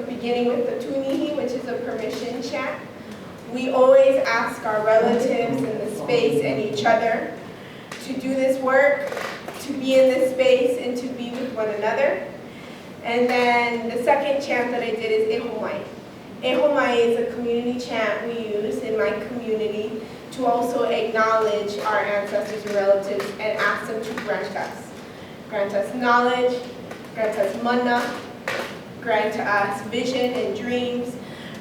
beginning with the tunihi, which is a permission chant. We always ask our relatives in the space and each other to do this work, to be in this space, and to be with one another. And then the second chant that I did is ehomai. Ehomai is a community chant we use in my community to also acknowledge our ancestors and relatives and ask them to grant us. Grant us knowledge, grant us mana, grant us vision and dreams,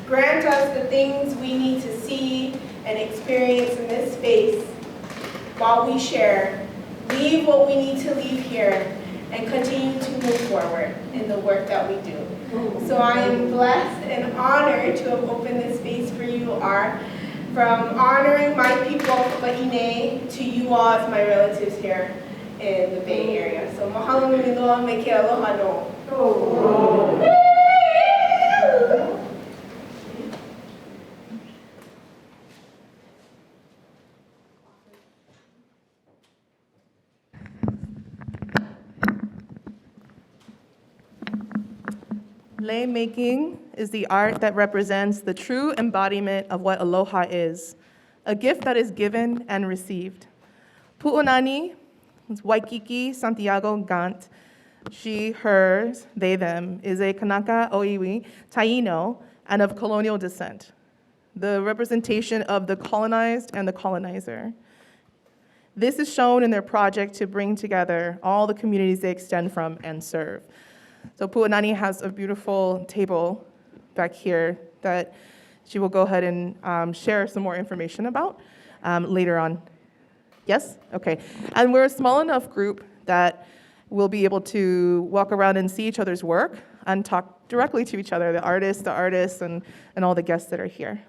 grant us the things we need to see and experience in this space while we share, leave what we need to leave here, and continue to move forward in the work that we do. So I am blessed and honored to have opened this space for you, from honoring my people of Ba'ine to you all as my relatives here in the Bay Area. So mahalo nui loa me ke aloha no. Lei making is the art that represents the true embodiment of what aloha is, a gift that is given and received. Pu'unani, Waikiki Santiago Gant, she, hers, they, them, is a Kanaka Oiwi Taino and of colonial descent, the representation of the colonized and the colonizer. This is shown in their project to bring together all the communities they extend from and serve. So Pu'unani has a beautiful table back here that she will go ahead and share some more information about later on. Yes? Okay. And we're a small enough group that we'll be able to walk around and see each other's work and talk directly to each other, the artists, and all the guests that are here.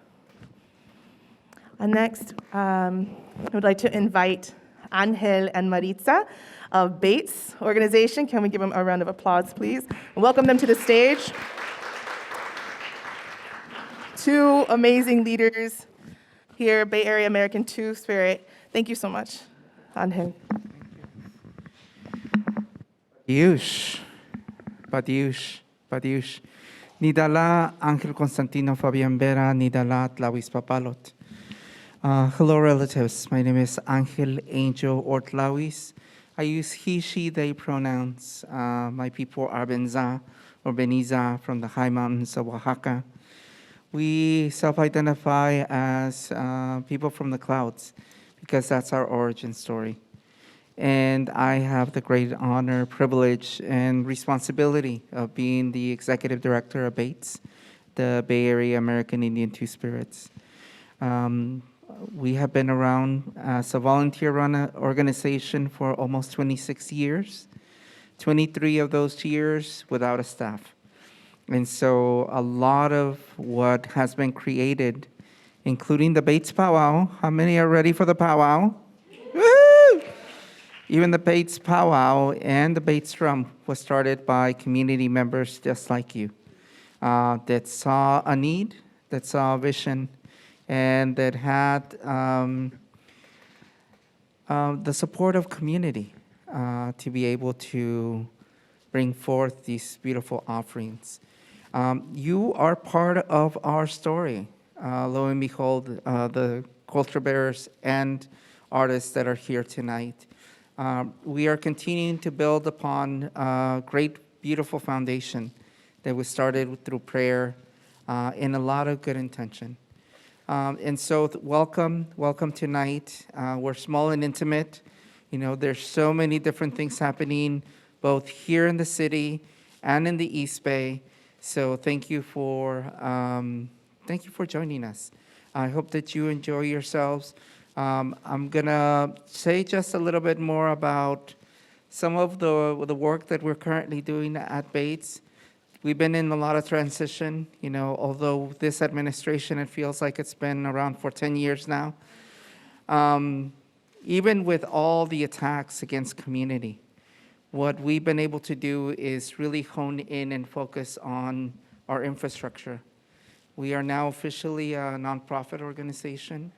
And next, I would like to invite Angel and Maritza of BAAITS organization. Can we give them a round of applause, please? And welcome them to the stage. Two amazing leaders here, Bay Area American Two-Spirit. Thank you so much, Angel. Padiush. Nidala Angel Constantino Fabian Vera, Nidala Tlawis Papalot. Hello, relatives. My name is Angel Angel Ortlawis. I use he, she, they pronouns. My people are Benza or Beniza from the high mountains of Oaxaca. We self-identify as people from the clouds because that's our origin story. And I have the great honor, privilege, and responsibility of being the executive director of BAAITS, the Bay Area American Indian Two-Spirits. We have been around as a volunteer-run organization for almost 26 years, 23 of those years without a staff. And so a lot of what has been created, including the BAAITS powwow. How many are ready for the powwow? Woo! Even the BAAITS powwow and the BAAITS drum was started by community members just like you that saw a need, that saw a vision, and that had the support of community to be able to bring forth these beautiful offerings. You are part of our story. Lo and behold, the culture bearers and artists that are here tonight. We are continuing to build upon a great, beautiful foundation that was started through prayer and a lot of good intention. And so welcome tonight. We're small and intimate. You know, there's so many different things happening both here in the city and in the East Bay. So thank you for joining us. I hope that you enjoy yourselves. I'm gonna say just a little bit more about some of the work that we're currently doing at BAAITS. We've been in a lot of transition, you know, although this administration, it feels like it's been around for 10 years now. Even with all the attacks against community, what we've been able to do is really hone in and focus on our infrastructure. We are now officially a nonprofit organization.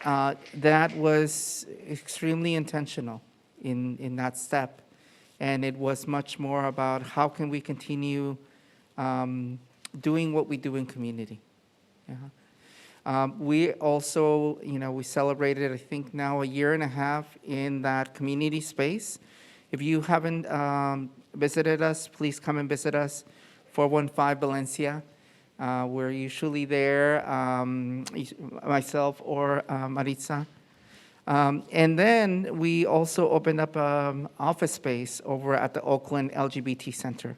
That was extremely intentional in that step. and it was much more about how can we continue doing what we do in community. Yeah. We also, we celebrated, I think now a year and a half in that community space. If you haven't visited us, please come and visit us, 415 Valencia. We're usually there, myself or Maritza. And then we also opened up office space over at the Oakland LGBT Center.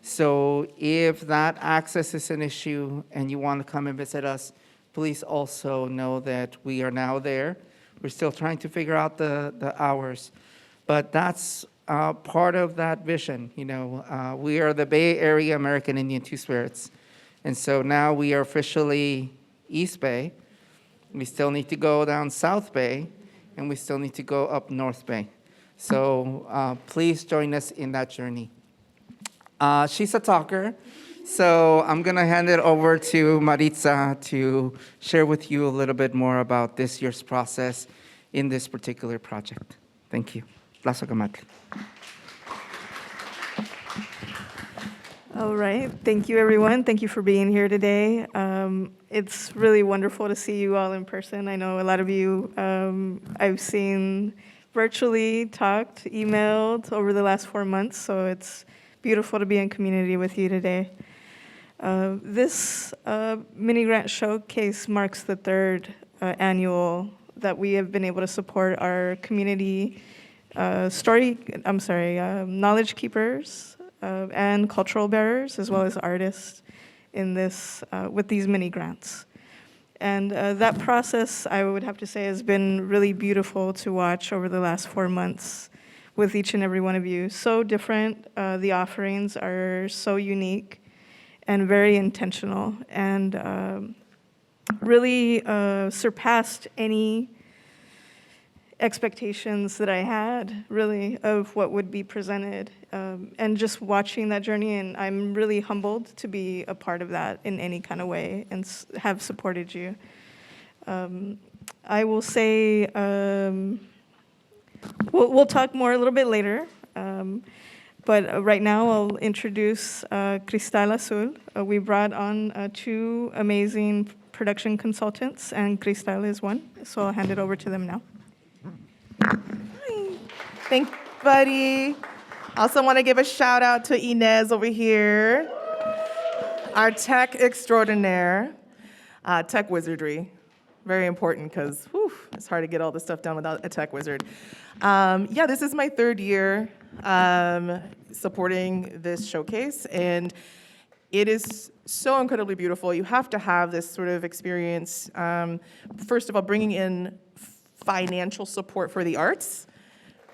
So if that access is an issue and you want to come and visit us, please also know that we are now there. We're still trying to figure out the hours, but that's part of that vision. We are the Bay Area American Indian Two-Spirits, and so now we are officially East Bay. We still need to go down South Bay, and we still need to go up North Bay. So please join us in that journey. She's a talker, so I'm going to hand it over to Maritza to share with you a little bit more about this year's process in this particular project. Thank you. Plaza Camatl. All right. Thank you, everyone. Thank you for being here today. It's really wonderful to see you all in person. I know a lot of you I've seen virtually, talked, emailed over the last 4 months, so it's beautiful to be in community with you today. This mini grant showcase marks the third annual that we have been able to support our community knowledge keepers and cultural bearers, as well as artists in this with these mini grants. And that process, I would have to say, has been really beautiful to watch over the last 4 months with each and every one of you. So different, the offerings are so unique and very intentional, and really surpassed any expectations that I had, really, of what would be presented. And just watching that journey, and I'm really humbled to be a part of that in any kind of way and have supported you. I will say, we'll talk more a little bit later. But right now, I'll introduce Cristal Azul. We brought on 2 amazing production consultants, and Cristal is one. So I'll hand it over to them now. Hi. Thank you, buddy. Also want to give a shout out to Inez over here, our tech extraordinaire, tech wizardry. Very important because it's hard to get all this stuff done without a tech wizard. This is my 3rd year supporting this showcase, and it is so incredibly beautiful. You have to have this sort of experience, first of all, bringing in financial support for the arts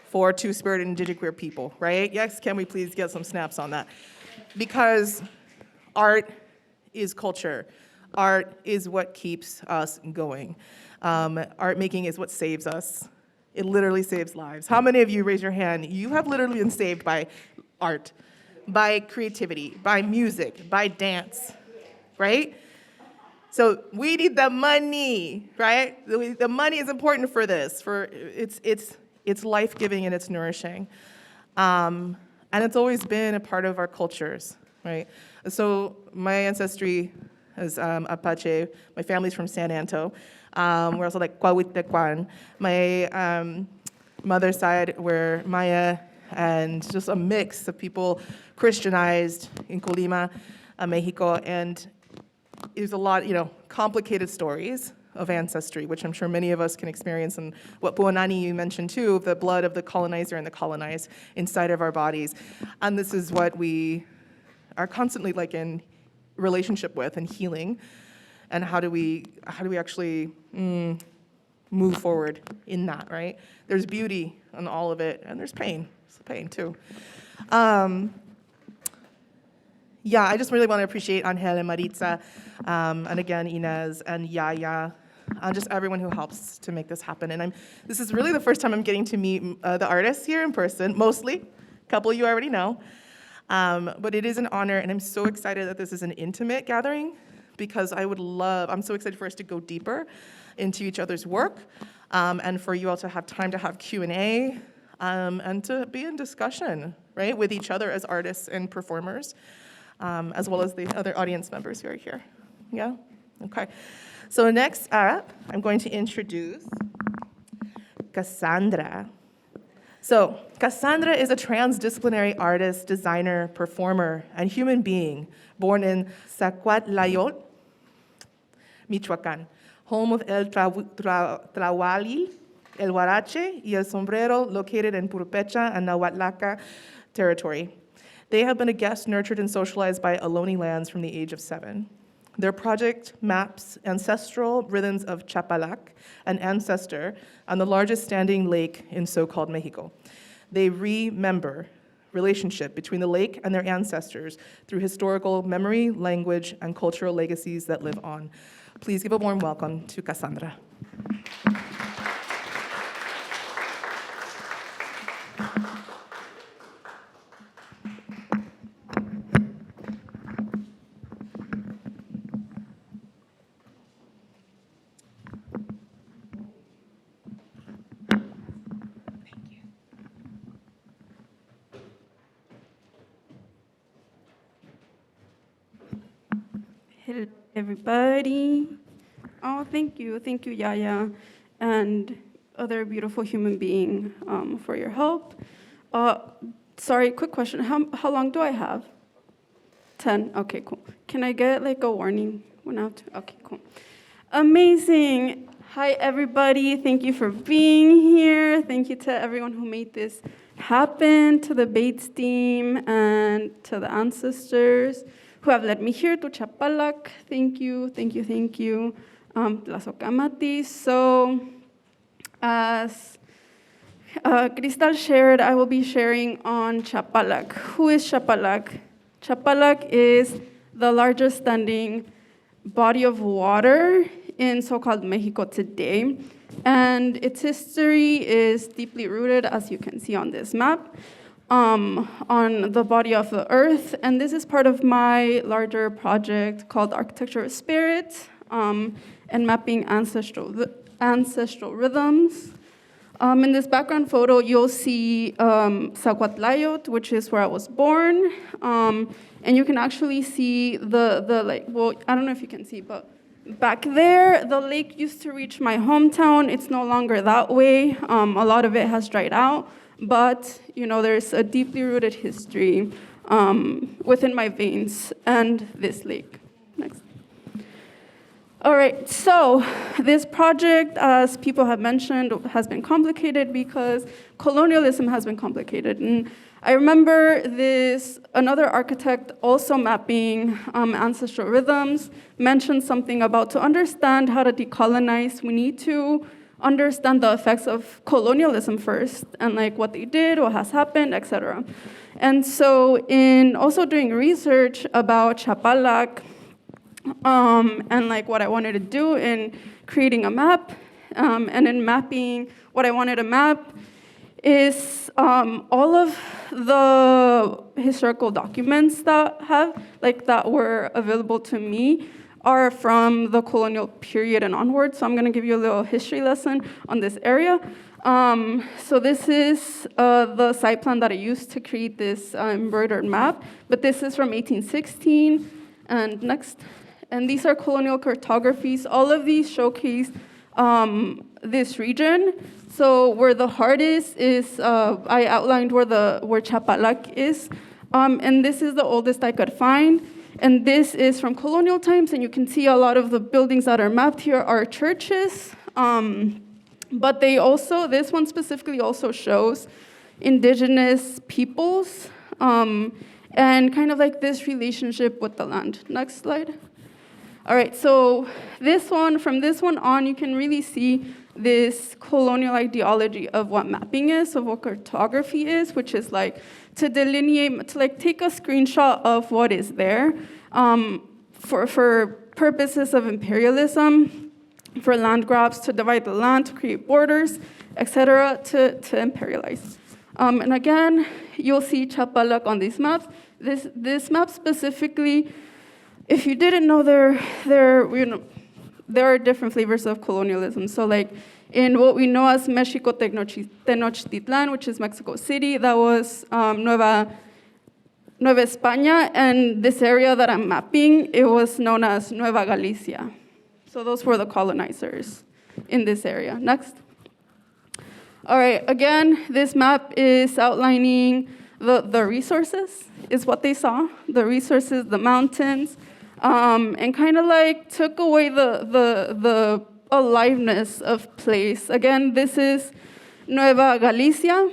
for Two-Spirit and Indigiqueer people, right? Yes, can we please get some snaps on that? Because art is culture. Art is what keeps us going. Art making is what saves us. It literally saves lives. How many of you, raise your hand, you have literally been saved by art, by creativity, by music, by dance, right? So we need the money, right? The money is important for this. It's life-giving and it's nourishing. And it's always been a part of our cultures, right? So my ancestry is Apache. My family's from San Anto. We're also like Cuauhtecuan. My mother's side, we're Maya, and just a mix of people Christianized in Colima, Mexico, and there's a lot, complicated stories of ancestry, which I'm sure many of us can experience, and what Puanani you mentioned too, the blood of the colonizer and the colonized inside of our bodies. And this is what we are constantly in relationship with and healing, and how do we actually move forward in that, right? There's beauty in all of it, and there's pain. There's pain too. I just really want to appreciate Angel and Maritza, and again, Inez and Yaya, and just everyone who helps to make this happen. And this is really the first time I'm getting to meet the artists here in person, mostly. A couple you already know. But it is an honor, and I'm so excited that this is an intimate gathering, because I'm so excited for us to go deeper into each other's work, and for you all to have time to have Q&A. and to be in discussion, right, with each other as artists and performers, as well as the other audience members who are here. Yeah? Okay. So next up, I'm going to introduce Cassandra. So Cassandra is a transdisciplinary artist, designer, performer, and human being born in Zacuatlayot, Michoacán, home of El Tlahualil, El Huarache, y El Sombrero, located in Purupecha and Nahuatlaca territory. They have been a guest nurtured and socialized by Ohlone lands from the age of 7. Their project maps ancestral rhythms of Chapalac, an ancestor, on the largest standing lake in so-called Mexico. They remember relationship between the lake and their ancestors through historical memory, language, and cultural legacies that live on. Please give a warm welcome to Cassandra. Hello, everybody. Oh, thank you, Yaya, and other beautiful human being for your help. Sorry, quick question. How long do I have? 10. Okay, cool. Can I get like a warning? 1 out. Okay, cool. Amazing. Hi, everybody. Thank you for being here. Thank you to everyone who made this happen, to the BAAITS team, and to the ancestors who have led me here to Chapalac. Thank you. Tlazocamati. So, as Cristal shared, I will be sharing on Chapalac. Who is Chapalac? Chapalac is the largest standing body of water in so-called Mexico today. And its history is deeply rooted, as you can see on this map, on the body of the earth. And this is part of my larger project called Architecture of Spirit, and mapping ancestral rhythms. In this background photo, you'll see Zacuatlayot, which is where I was born. And you can actually see the lake. Well, I don't know if you can see, but back there, the lake used to reach my hometown. It's no longer that way. A lot of it has dried out. But, you know, there's a deeply rooted history within my veins and this lake. Next. All right, so this project, as people have mentioned, has been complicated because colonialism has been complicated. And I remember another architect also mapping ancestral rhythms, mentioned something about to understand how to decolonize, we need to understand the effects of colonialism first, and like what they did, what has happened, etc. And so in also doing research about Chapalac, and like what I wanted to do in creating a map, and in mapping, what I wanted to map is all of the historical documents that were available to me are from the colonial period and onward. So I'm going to give you a little history lesson on this area. So this is the site plan that I used to create this embroidered map, but this is from 1816. And next. And these are colonial cartographies. All of these showcase this region. So where the heart is I outlined where Chapalac is. And this is the oldest I could find. And this is from colonial times, and you can see a lot of the buildings that are mapped here are churches. But this one specifically also shows indigenous peoples, and kind of like this relationship with the land. Next slide. All right, so from this one on, you can really see this colonial ideology of what mapping is, of what cartography is, which is like to delineate, to like take a screenshot of what is there for purposes of imperialism, for land grabs, to divide the land, to create borders, etc., to imperialize. And again, you'll see Chapalac on these maps. This map specifically, if you didn't know, there are different flavors of colonialism. So like in what we know as Mexico Tenochtitlan, which is Mexico City. That was Nueva España, and this area that I'm mapping, it was known as Nueva Galicia. So those were the colonizers in this area. Next. All right, again, this map is outlining the resources, is what they saw, the resources, the mountains, and kind of like took away the aliveness of place. Again, this is Nueva Galicia.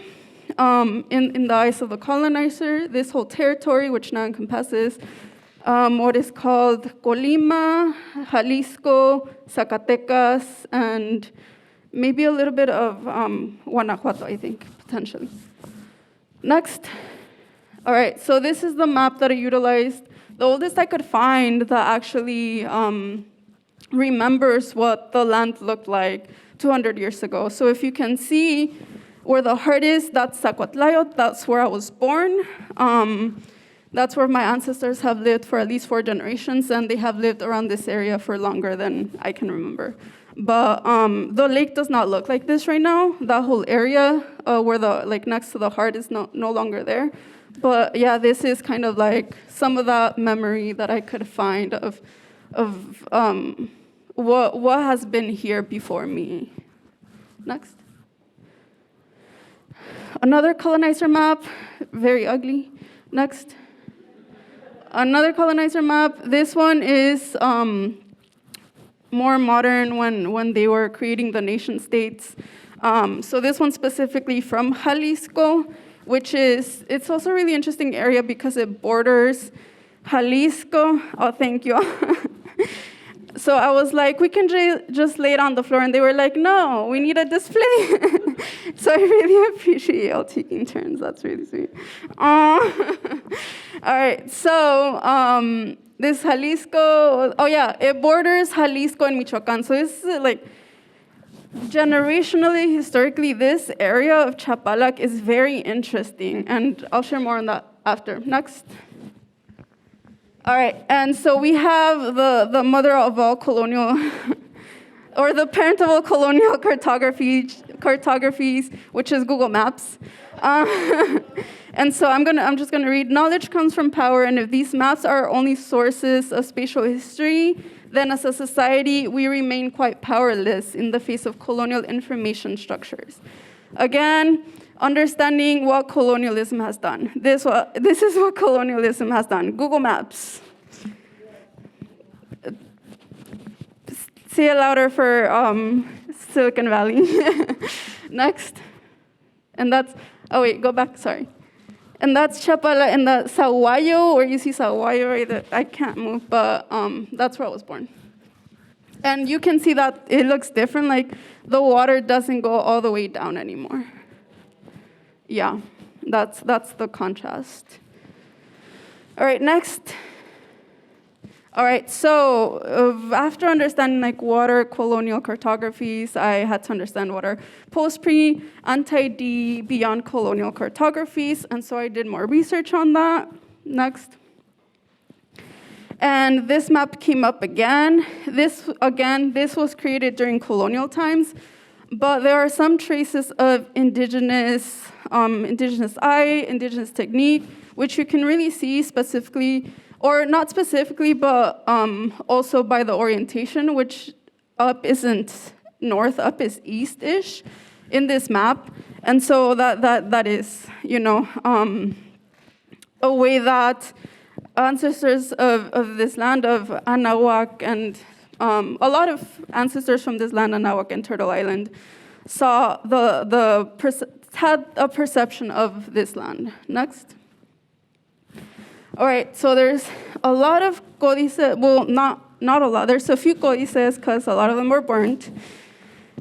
In the eyes of the colonizer, this whole territory, which now encompasses what is called Colima, Jalisco, Zacatecas, and maybe a little bit of Guanajuato, I think, potentially. Next. All right, so this is the map that I utilized, the oldest I could find that actually remembers what the land looked like 200 years ago. So if you can see where the heart is, that's Zacuatlayot, that's where I was born. That's where my ancestors have lived for at least 4 generations, and they have lived around this area for longer than I can remember. But the lake does not look like this right now. That whole area where the next to the heart is no longer there. But yeah, this is kind of like some of that memory that I could find of what has been here before me. Next. Another colonizer map, very ugly. Next. Another colonizer map. This one is more modern when they were creating the nation states. So this one specifically from Jalisco, which it's also a really interesting area because it borders Jalisco. Oh, thank you. So I was like, we can just lay it on the floor. And they were like, no, we need a display. So I really appreciate y'all taking turns. That's really sweet. All right, so this Jalisco, oh yeah, it borders Jalisco and Michoacan. So this is like, generationally, historically, this area of Chapalac is very interesting. And I'll share more on that after. Next. All right, and so we have the mother of all colonial, or the parent of all colonial cartographies, which is Google Maps. And so I'm just gonna read, knowledge comes from power, and if these maps are only sources of spatial history, then as a society, we remain quite powerless in the face of colonial information structures. Again, understanding what colonialism has done. This is what colonialism has done. Google Maps. Say it louder for Silicon Valley. Next. And that's, oh wait, go back, sorry. And that's Chapala and the Sahuayo, where you see Sahuayo right there. I can't move, but that's where I was born. And you can see that it looks different, like the water doesn't go all the way down anymore. Yeah, that's the contrast. All right, next. All right, so after understanding like what are colonial cartographies, I had to understand what are post-pre, anti-D, beyond colonial cartographies, and so I did more research on that. Next. And this map came up again. This was created during colonial times, but there are some traces of indigenous eye, indigenous technique, which you can really see specifically, or not specifically, but also by the orientation, which up isn't north, up is east-ish in this map. And so that is, a way that ancestors of this land, of Anahuac, and a lot of ancestors from this land, Anahuac and Turtle Island, saw had a perception of this land. Next. All right, so there's a lot of códices, well, not a lot. There's a few códices because a lot of them were burnt,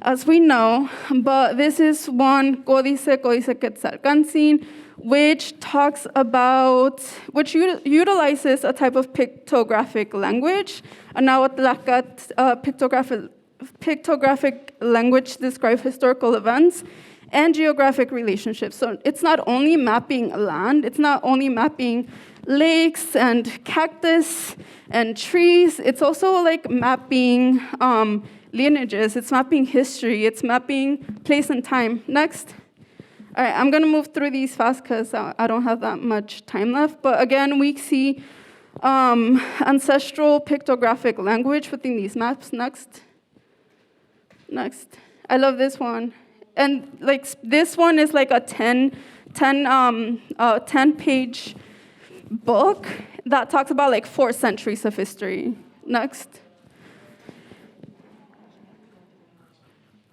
as we know, but this is one Códice Quetzalcantzin, which talks about, which utilizes a type of pictographic language. A Nahuatlacat pictographic language describes historical events and geographic relationships. So it's not only mapping land, it's not only mapping lakes and cactus and trees, it's also like mapping lineages, it's mapping history, it's mapping place and time. Next. All right, I'm gonna move through these fast because I don't have that much time left. But again, we see ancestral pictographic language within these maps. Next. I love this one. And like this one is like a 10-page book that talks about like 4 centuries of history. Next.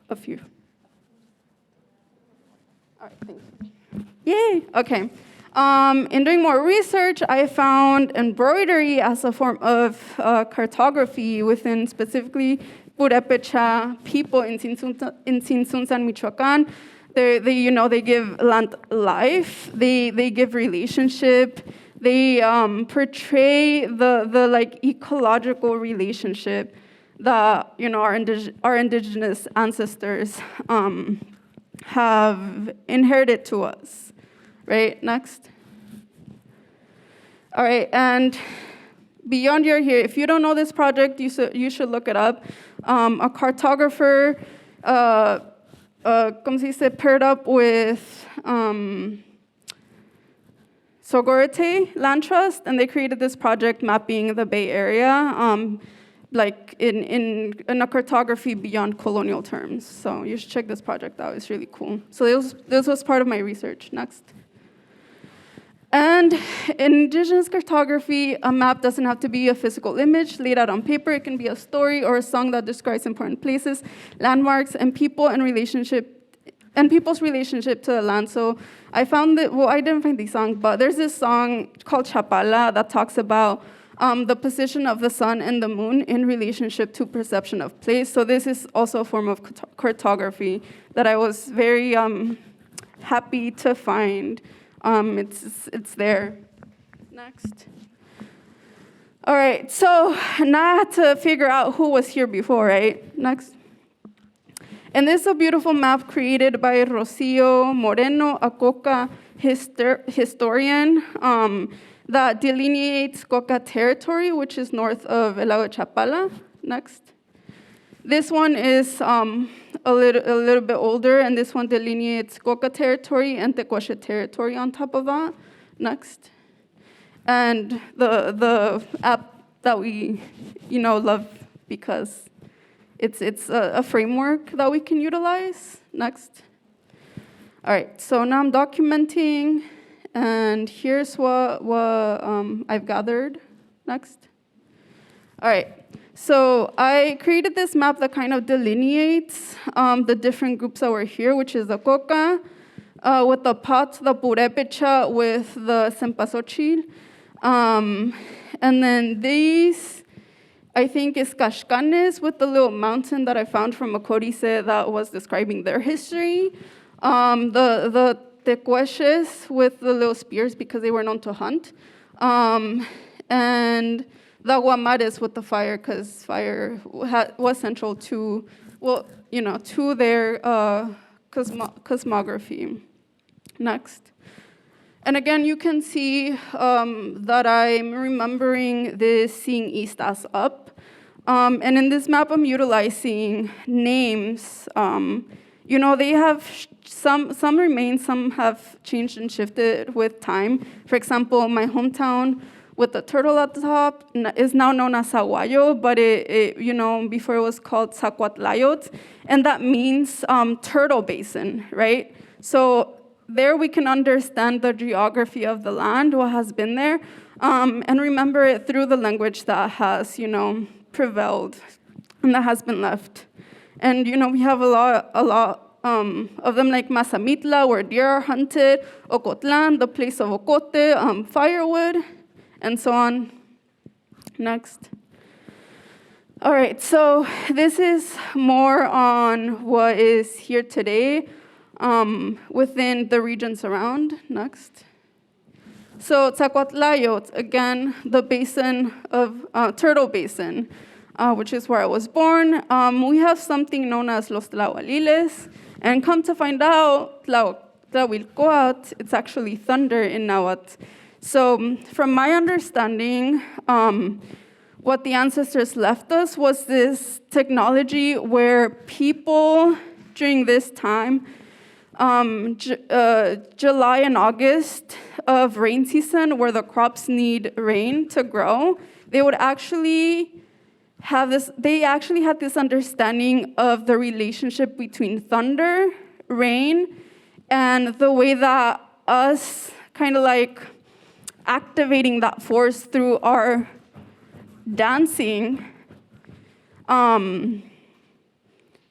A few. All right, thank you. Yay, okay. In doing more research, I found embroidery as a form of cartography within specifically Purépecha people in Tzintzuntzan, Michoacán. They give land life, they give relationship, they portray the like ecological relationship that our indigenous ancestors have inherited to us. Right, next. All right, and beyond you're here, if you don't know this project, you should look it up. A cartographer, como se dice, paired up with Sogorete Land Trust, and they created this project mapping the Bay Area, like in a cartography beyond colonial terms. So you should check this project out, it's really cool. So this was part of my research. Next. And in indigenous cartography, a map doesn't have to be a physical image laid out on paper. It can be a story or a song that describes important places, landmarks, and people and people's relationship to the land. So I found that, well, I didn't find the song, but there's this song called Chapala that talks about the position of the sun and the moon in relationship to perception of place. So this is also a form of cartography that I was very happy to find. It's there. Next. All right, so now I had to figure out who was here before, right? Next. And this is a beautiful map created by Rocio Moreno, a Coca historian, that delineates Coca territory, which is north of El Lago de Chapala. Next. This one is a little bit older, and this one delineates Coca territory and Tecuache territory on top of that. Next. And the app that we love because it's a framework that we can utilize. Next. All right, so now I'm documenting, and here's what I've gathered. Next. All right. So I created this map that kind of delineates the different groups that were here, which is the Coca, with the Pat, the Purépecha, with the Cempasúchil. And then these, I think, is Caxcanes with the little mountain that I found from a codice that was describing their history. The Tecuaches with the little spears because they were known to hunt. And the Guamares with the fire, because fire was central to, to their cosmography. Next. And again, you can see that I'm remembering this seeing east as up. And in this map, I'm utilizing names. They have some remain, some have changed and shifted with time. For example, my hometown with the turtle at the top is now known as Aguayo, but before it was called Zacuatlayot, and that means turtle basin, right? So there we can understand the geography of the land, what has been there, and remember it through the language that has, prevailed and that has been left. And we have a lot of them, like Mazamitla, where deer are hunted, Ocotlan, the place of Ocote, firewood, and so on. Next. All right, so this is more on what is here today within the regions around. Next. So Zacuatlayot, again, the basin of Turtle Basin, which is where I was born. We have something known as Los Tlahualiles, and come to find out, Tlahuilcoat, it's actually thunder in Nahuatl. So from my understanding, what the ancestors left us was this technology where people during this time, July and August of rain season, where the crops need rain to grow, they would actually had this understanding of the relationship between thunder, rain, and the way that us kind of like activating that force through our dancing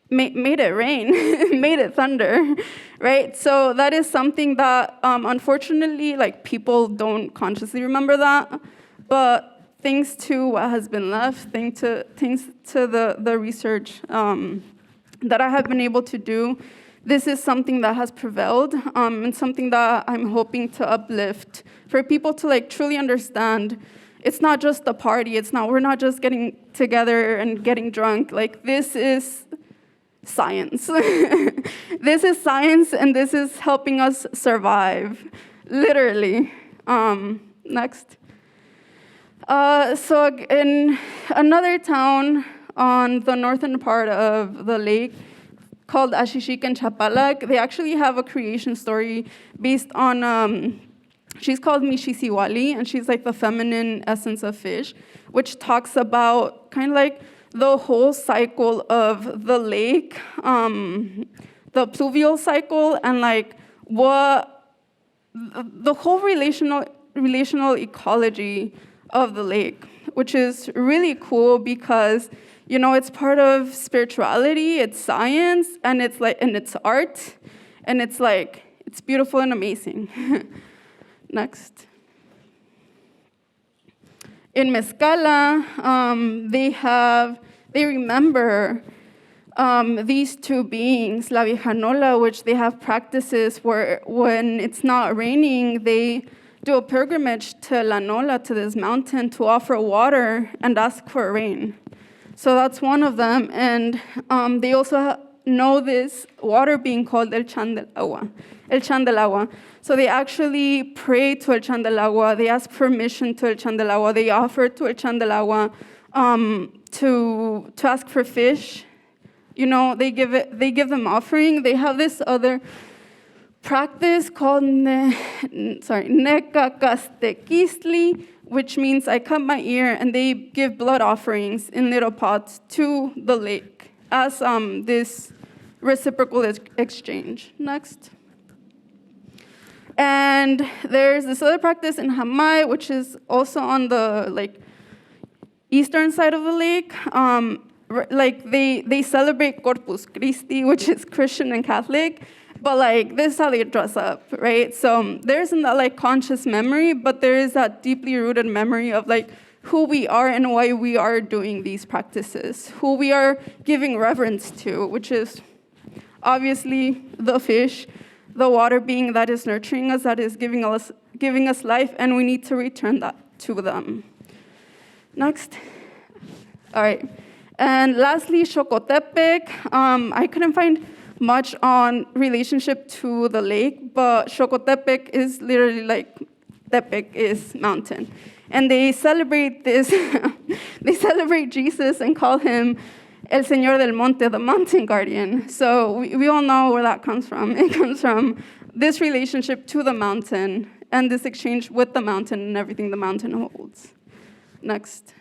made it rain, made it thunder, right? So that is something that unfortunately, like, people don't consciously remember that, but thanks to what has been left, thanks to the research that I have been able to do, this is something that has prevailed, and something that I'm hoping to uplift for people to like truly understand. It's not just a party. We're not just getting together and getting drunk. Like, this is science. This is science, and this is helping us survive, literally. Next. So in another town on the northern part of the lake called Ashixic and Chapalac, they actually have a creation story based on, she's called Mishisiwali, and she's like the feminine essence of fish, which talks about kind of like the whole cycle of the lake, the pluvial cycle, and like what the whole relational ecology of the lake, which is really cool because, you know, it's part of spirituality, it's science, and it's art, and it's like, it's beautiful and amazing. Next. In Mezcala, they remember these two beings, La Viejanola, which they have practices where when it's not raining, they do a pilgrimage to La Nola, to this mountain, to offer water and ask for rain. So that's one of them. And they also know this water being called El Chan del Agua. So they actually pray to El Chan del Agua. They ask permission to El Chan del Agua. They offer to El Chan del Agua to ask for fish. You know, they give them offering. They have this other practice called Nekakastequistli, which means I cut my ear, and they give blood offerings in little pots to the lake as this reciprocal exchange. Next. And there's this other practice in Jamay, which is also on the like eastern side of the lake. Like they celebrate Corpus Christi, which is Christian and Catholic, but like this is how they dress up, right? So there isn't that like conscious memory, but there is that deeply rooted memory of like who we are and why we are doing these practices, who we are giving reverence to, which is obviously the fish, the water being that is nurturing us, that is giving us life, and we need to return that to them. Next. All right. And lastly, Xocotepec. I couldn't find much on relationship to the lake, but Xocotepec is literally like Tepec is mountain. And they celebrate this, they celebrate Jesus and call him El Señor del Monte, the mountain guardian. So we all know where that comes from. It comes from this relationship to the mountain and this exchange with the mountain and everything the mountain holds. Next.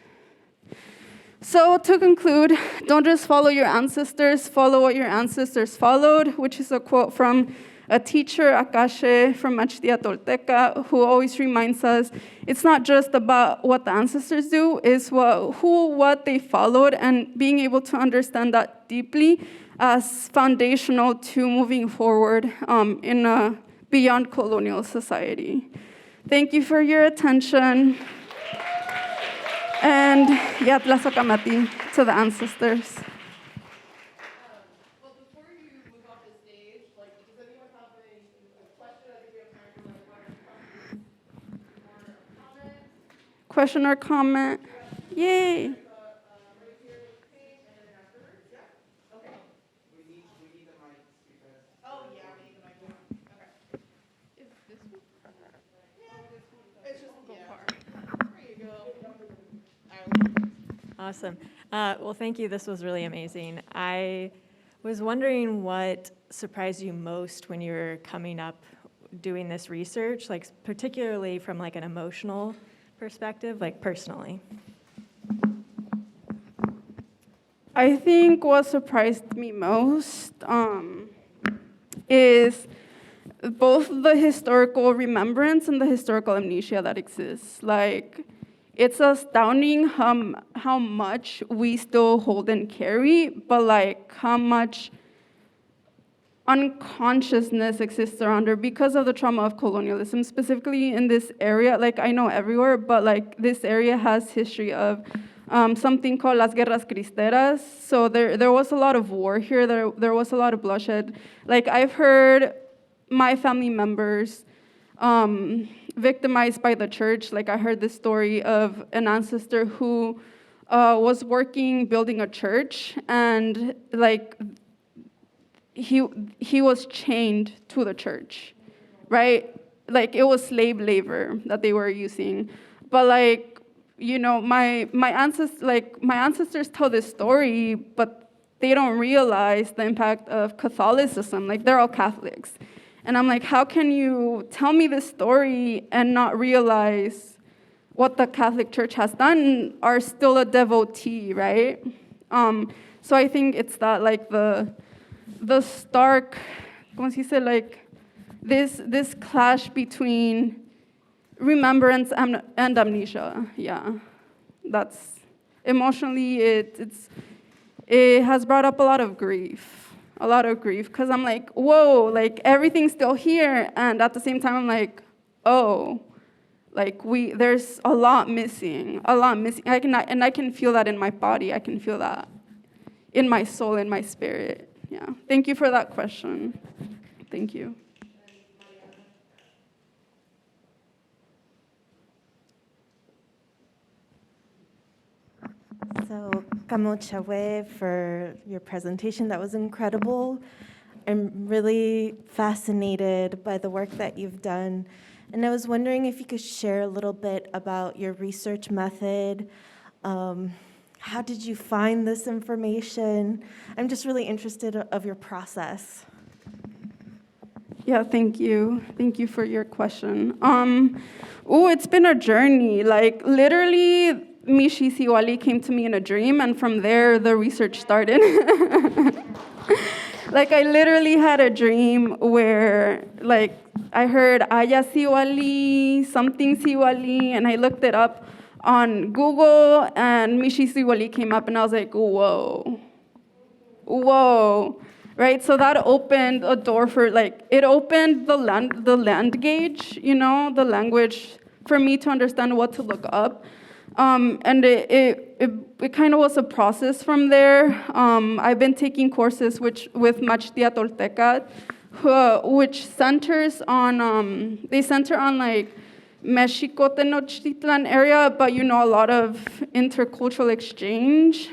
So to conclude, don't just follow your ancestors, follow what your ancestors followed, which is a quote from a teacher, Akashe, from Machtia Tolteca, who always reminds us it's not just about what the ancestors do, it's what they followed, and being able to understand that deeply as foundational to moving forward in a beyond colonial society. Thank you for your attention. And Yatlasokamati to the ancestors. Well, before you move off the stage, like, does anyone have a question? I think we have time for like one Question or comment? Yay. right here with the stage, and then afterwards, yeah? Okay. We need the mics because. Oh, yeah, we need the mic. Okay. Is this one? Yeah, it's just, yeah. There you go. All right. Awesome. Well, thank you. This was really amazing. I was wondering what surprised you most when you were coming up doing this research, like particularly from like an emotional perspective, like personally. I think what surprised me most is both the historical remembrance and the historical amnesia that exists. Like, it's astounding how much we still hold and carry, but like how much unconsciousness exists around her because of the trauma of colonialism, specifically in this area. Like, I know everywhere, but like this area has history of something called Las Guerras Cristeras. So there was a lot of war here, there was a lot of bloodshed. Like, I've heard my family members victimized by the church. Like, I heard this story of an ancestor who was working building a church, and like he was chained to the church, right? Like, it was slave labor that they were using. But like, you know, my ancestors tell this story, but they don't realize the impact of Catholicism. Like, they're all Catholics. And I'm like, how can you tell me this story and not realize what the Catholic Church has done, are still a devotee, right? So I think it's that, like, the stark, como se dice, like, this clash between remembrance and amnesia. Yeah, that's emotionally, it has brought up a lot of grief, because I'm like, whoa, like, everything's still here, and at the same time I'm like, oh, like, there's a lot missing. I can feel that in my body. I can feel that in my soul, in my spirit. Yeah. Thank you for that question. Thank you. So, Kamo Chawe, for your presentation. That was incredible. I'm really fascinated by the work that you've done. And I was wondering if you could share a little bit about your research method. How did you find this information? I'm just really interested of your process. Yeah, thank you. Thank you for your question. It's been a journey. Like, literally, Mishi Siwali came to me in a dream, and from there, the research started. Like, I literally had a dream where, like, I heard Aya Siwali, something Siwali, and I looked it up on Google, and Mishi Siwali came up, and I was like, whoa, right? So that opened a door for, like, it opened the land gauge, you know, the language, for me to understand what to look up. And it kind of was a process from there. I've been taking courses with Machtia Tolteca, which centers on, they center on, like, Mexico Tenochtitlan area, but, you know, a lot of intercultural exchange.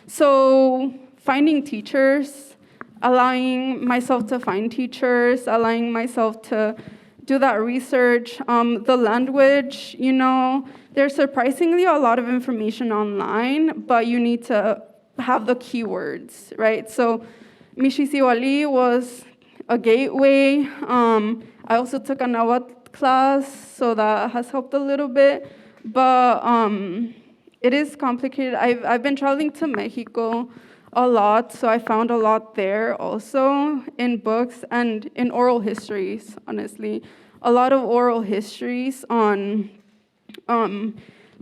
So finding teachers, allowing myself to find teachers, allowing myself to do that research. The language, you know, there's surprisingly a lot of information online, but you need to have the keywords, right? So Mishi Siwali was a gateway. I also took a Nahuatl class, so that has helped a little bit. But it is complicated. I've been traveling to Mexico a lot, so I found a lot there also in books and in oral histories, honestly. A lot of oral histories on,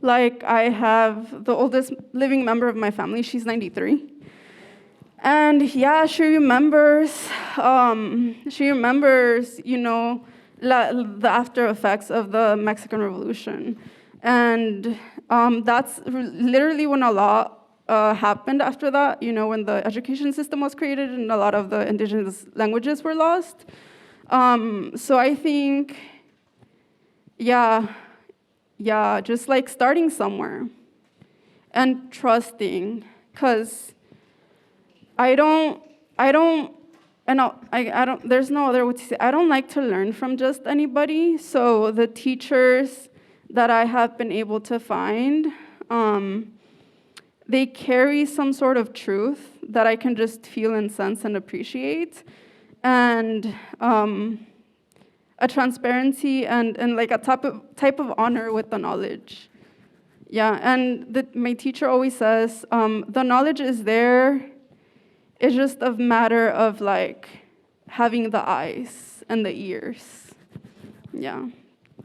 like, I have the oldest living member of my family, she's 93. And yeah, she remembers, you know, the after effects of the Mexican Revolution. And that's literally when a lot happened after that, you know, when the education system was created and a lot of the indigenous languages were lost. So I think, yeah, just like starting somewhere and trusting, because there's no other way to say, I don't like to learn from just anybody. So the teachers that I have been able to find, they carry some sort of truth that I can just feel and sense and appreciate, and a transparency and like a type of honor with the knowledge. Yeah, and my teacher always says, the knowledge is there, it's just a matter of like having the eyes and the ears. Yeah.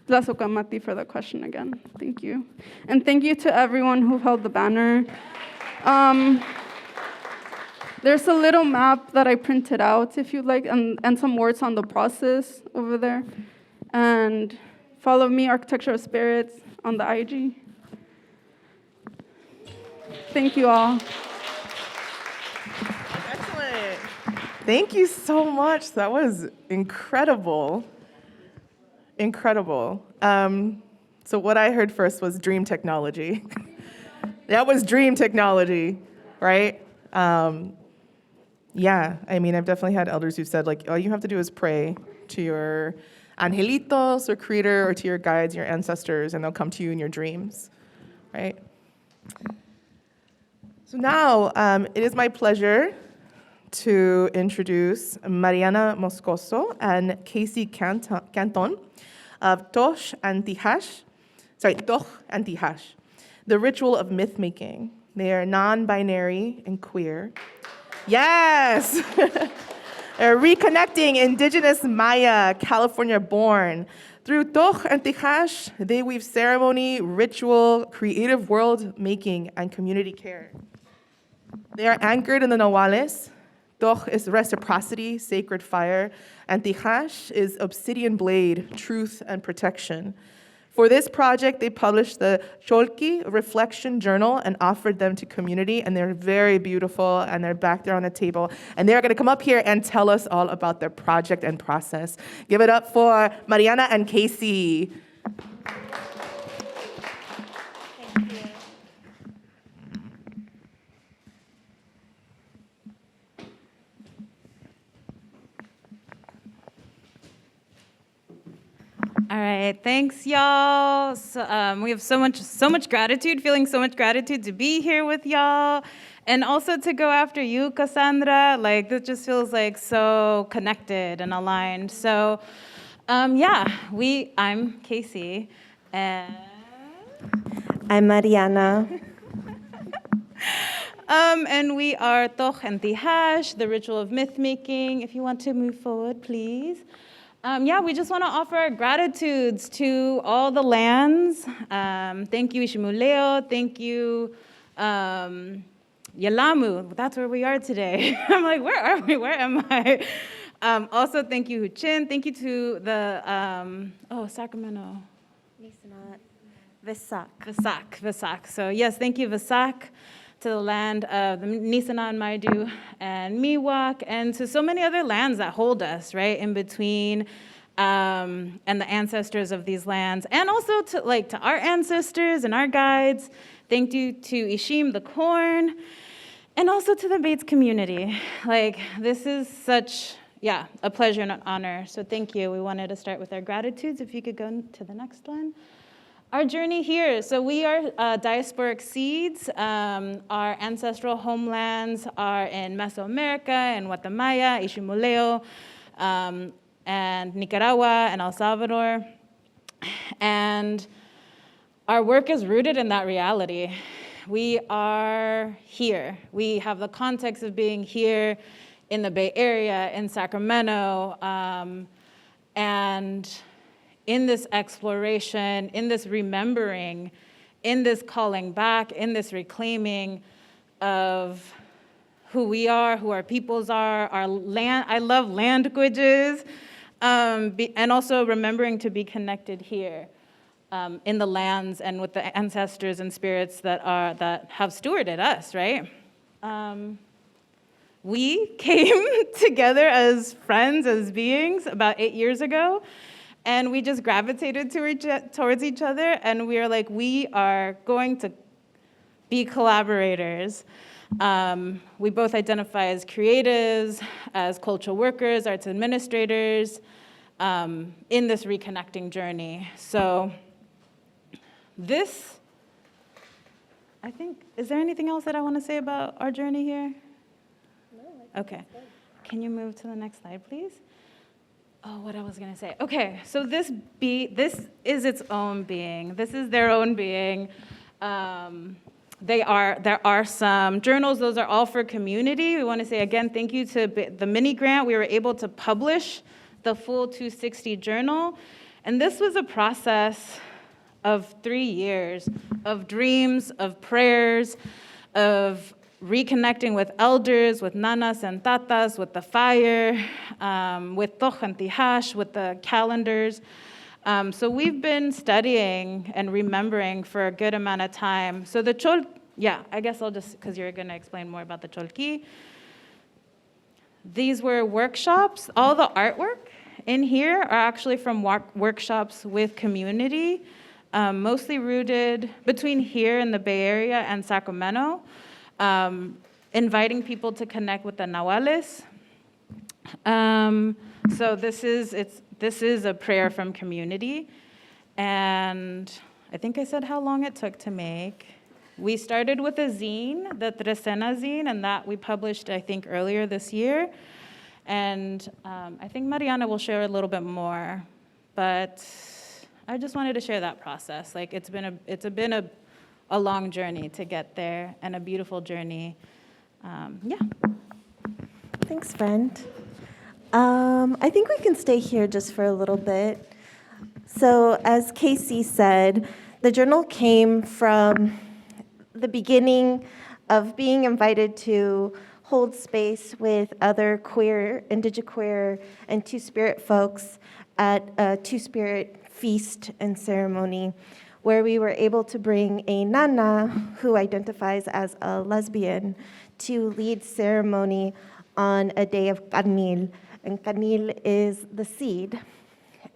Gracias, Mati, for the question again. Thank you. And thank you to everyone who held the banner. There's a little map that I printed out, if you'd like, and some words on the process over there. And follow me, Architecture of Spirits, on the IG. Thank you all. Excellent. Thank you so much. That was incredible. Incredible. So what I heard first was dream technology. That was dream technology, right? Yeah, I mean, I've definitely had elders who've said, like, all you have to do is pray to your angelitos or creator or to your guides, your ancestors, and they'll come to you in your dreams, right? So now it is my pleasure to introduce Mariana Moscoso and Casey Canton of Toch and Tihash, the ritual of myth-making. They are non-binary and queer. Yes! They're reconnecting indigenous Maya, California-born. Through Toch and Tihash, they weave ceremony, ritual, creative world-making, and community care. They are anchored in the Nahuales. Toch is reciprocity, sacred fire, and Tihash is obsidian blade, truth and protection. For this project, they published the Cholki Reflection Journal and offered them to community, and they're very beautiful, and they're back there on the table, and they're gonna come up here and tell us all about their project and process. Give it up for Mariana and Casey. Thank you. All right, thanks, y'all. So, we have so much gratitude, feeling so much gratitude to be here with y'all, and also to go after you, Cassandra. Like, this just feels like so connected and aligned. So, yeah, I'm Casey, and I'm Mariana. And we are Toch and Tihash, the ritual of myth making. If you want to move forward, please. Yeah, we just want to offer our gratitudes to all the lands. Thank you, Ishimuleo. Thank you, Yalamu. That's where we are today. I'm like, where are we? Where am I? Also, thank you, Huchin. Thank you to the, Sacramento. Visak. So yes, thank you, Visak, to the land of the Nisenan, Maidu, and Miwok, and to so many other lands that hold us, right, in between, and the ancestors of these lands, and also to our ancestors and our guides. Thank you to Ishim, the corn, and also to the BAAITS community. Like, this is such, a pleasure and an honor. So thank you. We wanted to start with our gratitudes. If you could go to the next one. Our journey here, so we are diasporic seeds. Our ancestral homelands are in Mesoamerica and Guatemala, Ishimuleo, and Nicaragua and El Salvador. And our work is rooted in that reality. We are here. We have the context of being here in the Bay Area, in Sacramento, and in this exploration, in this remembering, in this calling back, in this reclaiming of who we are, who our peoples are, our land. I love languages, and also remembering to be connected here in the lands and with the ancestors and spirits that have stewarded us, right? We came together as friends, as beings, about 8 years ago. And we just gravitated towards each other, and we are like, we are going to be collaborators. We both identify as creatives, as cultural workers, arts administrators, in this reconnecting journey. So this I think, is there anything else that I want to say about our journey here? No. Okay. Can you move to the next slide, please? Oh, what I was going to say. Okay, so this is its own being. This is their own being. There are some journals. Those are all for community. We want to say, again, thank you to the mini grant. We were able to publish the full 260 journal. And this was a process of 3 years of dreams, of prayers, of reconnecting with elders, with nanas and tatas, with the fire, with toch and tihash, with the calendars. So we've been studying and remembering for a good amount of time. So the I guess I'll just, because you're going to explain more about the cholki. These were workshops. All the artwork in here are actually from workshops with community, mostly rooted between here in the Bay Area and Sacramento, inviting people to connect with the Nahuales. So this is a prayer from community. And I think I said how long it took to make. We started with a zine, the Trecena zine, and that we published, I think, earlier this year. And I think Mariana will share a little bit more. But I just wanted to share that process. Like, it's been a long journey to get there, and a beautiful journey. Thanks, friend. I think we can stay here just for a little bit. So as Casey said, the journal came from the beginning of being invited to hold space with other queer, Indigiqueer, and Two-Spirit folks at a Two-Spirit feast and ceremony, where we were able to bring a nana who identifies as a lesbian to lead ceremony on a day of canil. And canil is the seed.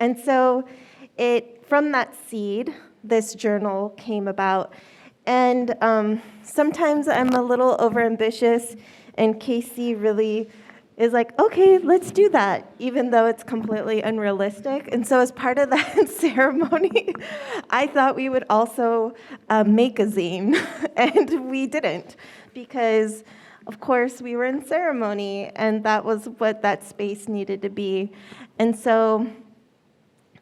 And so from that seed, this journal came about. And sometimes I'm a little overambitious, and Casey really is like, okay, let's do that, even though it's completely unrealistic. And so as part of that ceremony, I thought we would also make a zine, and we didn't, because of course we were in ceremony, and that was what that space needed to be. And so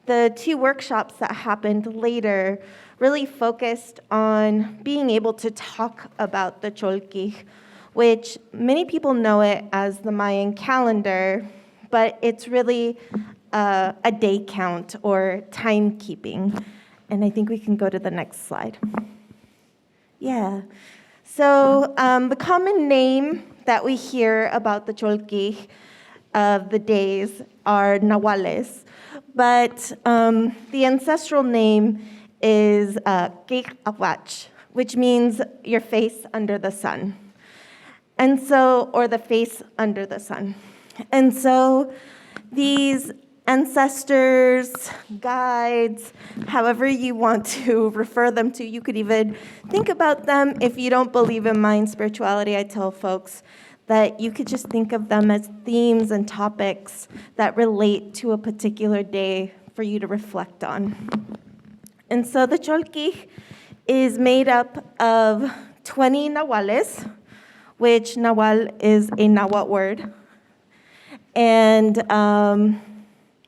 the 2 workshops that happened later really focused on being able to talk about the cholki, which many people know it as the Mayan calendar, but it's really a day count or timekeeping. And I think we can go to the next slide. Yeah. So the common name that we hear about the cholki of the days are Nahuales, but the ancestral name is Kikawach, which means your face under the sun. And so, or the face under the sun. And so these ancestors, guides, however you want to refer them to, you could even think about them. If you don't believe in Mayan spirituality, I tell folks that you could just think of them as themes and topics that relate to a particular day for you to reflect on. And so the cholki is made up of 20 nahuales, which nahual is a Nahuatl word. And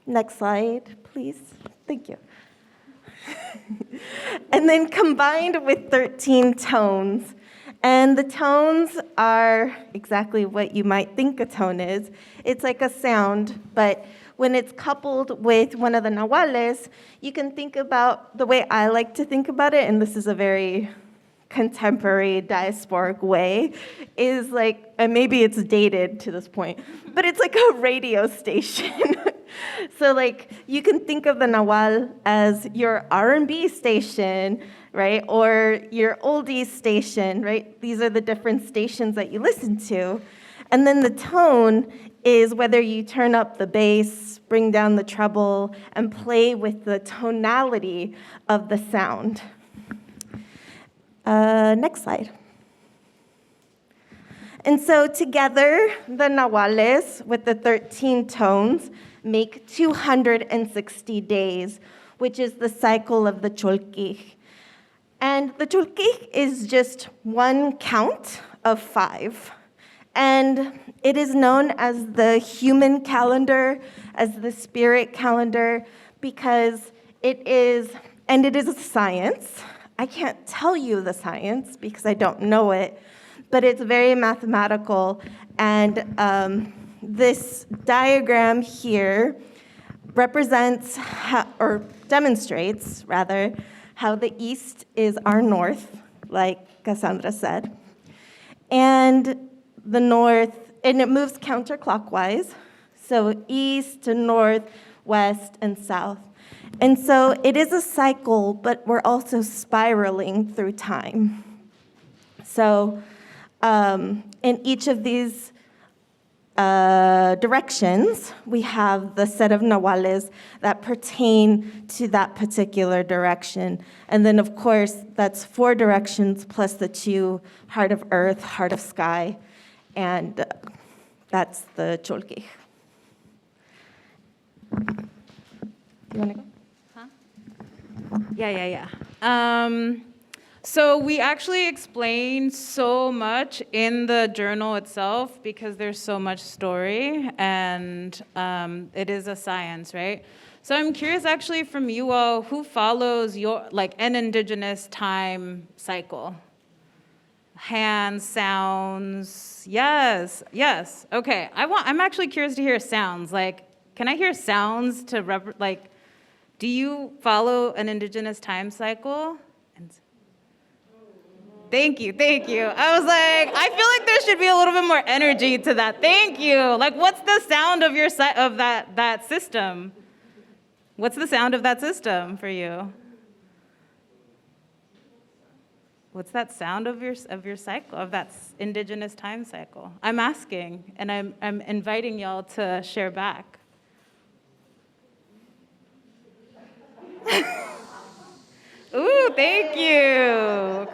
next slide, please. Thank you. And then combined with 13 tones. And the tones are exactly what you might think a tone is. It's like a sound, but when it's coupled with one of the nahuales, you can think about the way I like to think about it, and this is a very contemporary diasporic way, is like, and maybe it's dated to this point, but it's like a radio station. So like you can think of the Nahual as your R&B station, right? Or your oldies station, right? These are the different stations that you listen to. And then the tone is whether you turn up the bass, bring down the treble, and play with the tonality of the sound. Next slide. And so together, the nahuales with the 13 tones make 260 days, which is the cycle of the cholki. And the Chulkij is just one count of 5. And it is known as the human calendar, as the spirit calendar, because it is a science. I can't tell you the science because I don't know it, but it's very mathematical. And this diagram here represents, or demonstrates, rather, how the east is our north, like Cassandra said. And the north, and it moves counterclockwise, so east to north, west, and south. And so it is a cycle, but we're also spiraling through time. So in each of these directions, we have the set of nahuales that pertain to that particular direction. And then, of course, that's 4 directions plus the 2, heart of earth, heart of sky, and that's the Chulkij. You want to go? Yeah. So we actually explain so much in the journal itself because there's so much story, and it is a science, right? So I'm curious actually from you all, who follows your, like, an indigenous time cycle? Hands, sounds, yes. Okay, I'm actually curious to hear sounds. Like, can I hear sounds to, do you follow an indigenous time cycle? Thank you. I was like, I feel like there should be a little bit more energy to that. Thank you. Like, what's the sound of your of that system? What's the sound of that system for you? What's that sound of your cycle, of that indigenous time cycle? I'm asking, and I'm inviting y'all to share back. Ooh, thank you.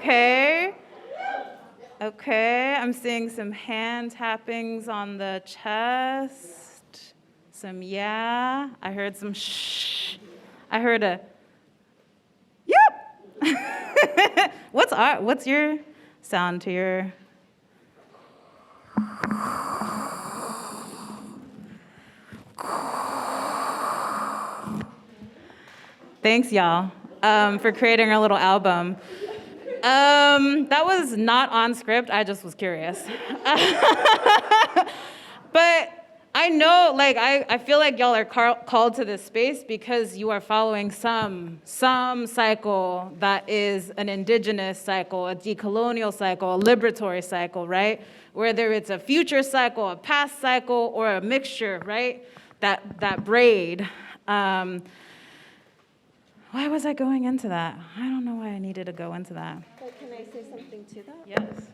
Okay, I'm seeing some hand tappings on the chest. Some yeah. I heard some shh. I heard a yep. What's your sound to your? Thanks, y'all, for creating our little album. That was not on script. I just was curious. But I know, like, I feel like y'all are called to this space because you are following some cycle that is an indigenous cycle, a decolonial cycle, a liberatory cycle, right? Whether it's a future cycle, a past cycle, or a mixture, right? That braid. Why was I going into that? I don't know why I needed to go into that. But can I say something to that? Yes.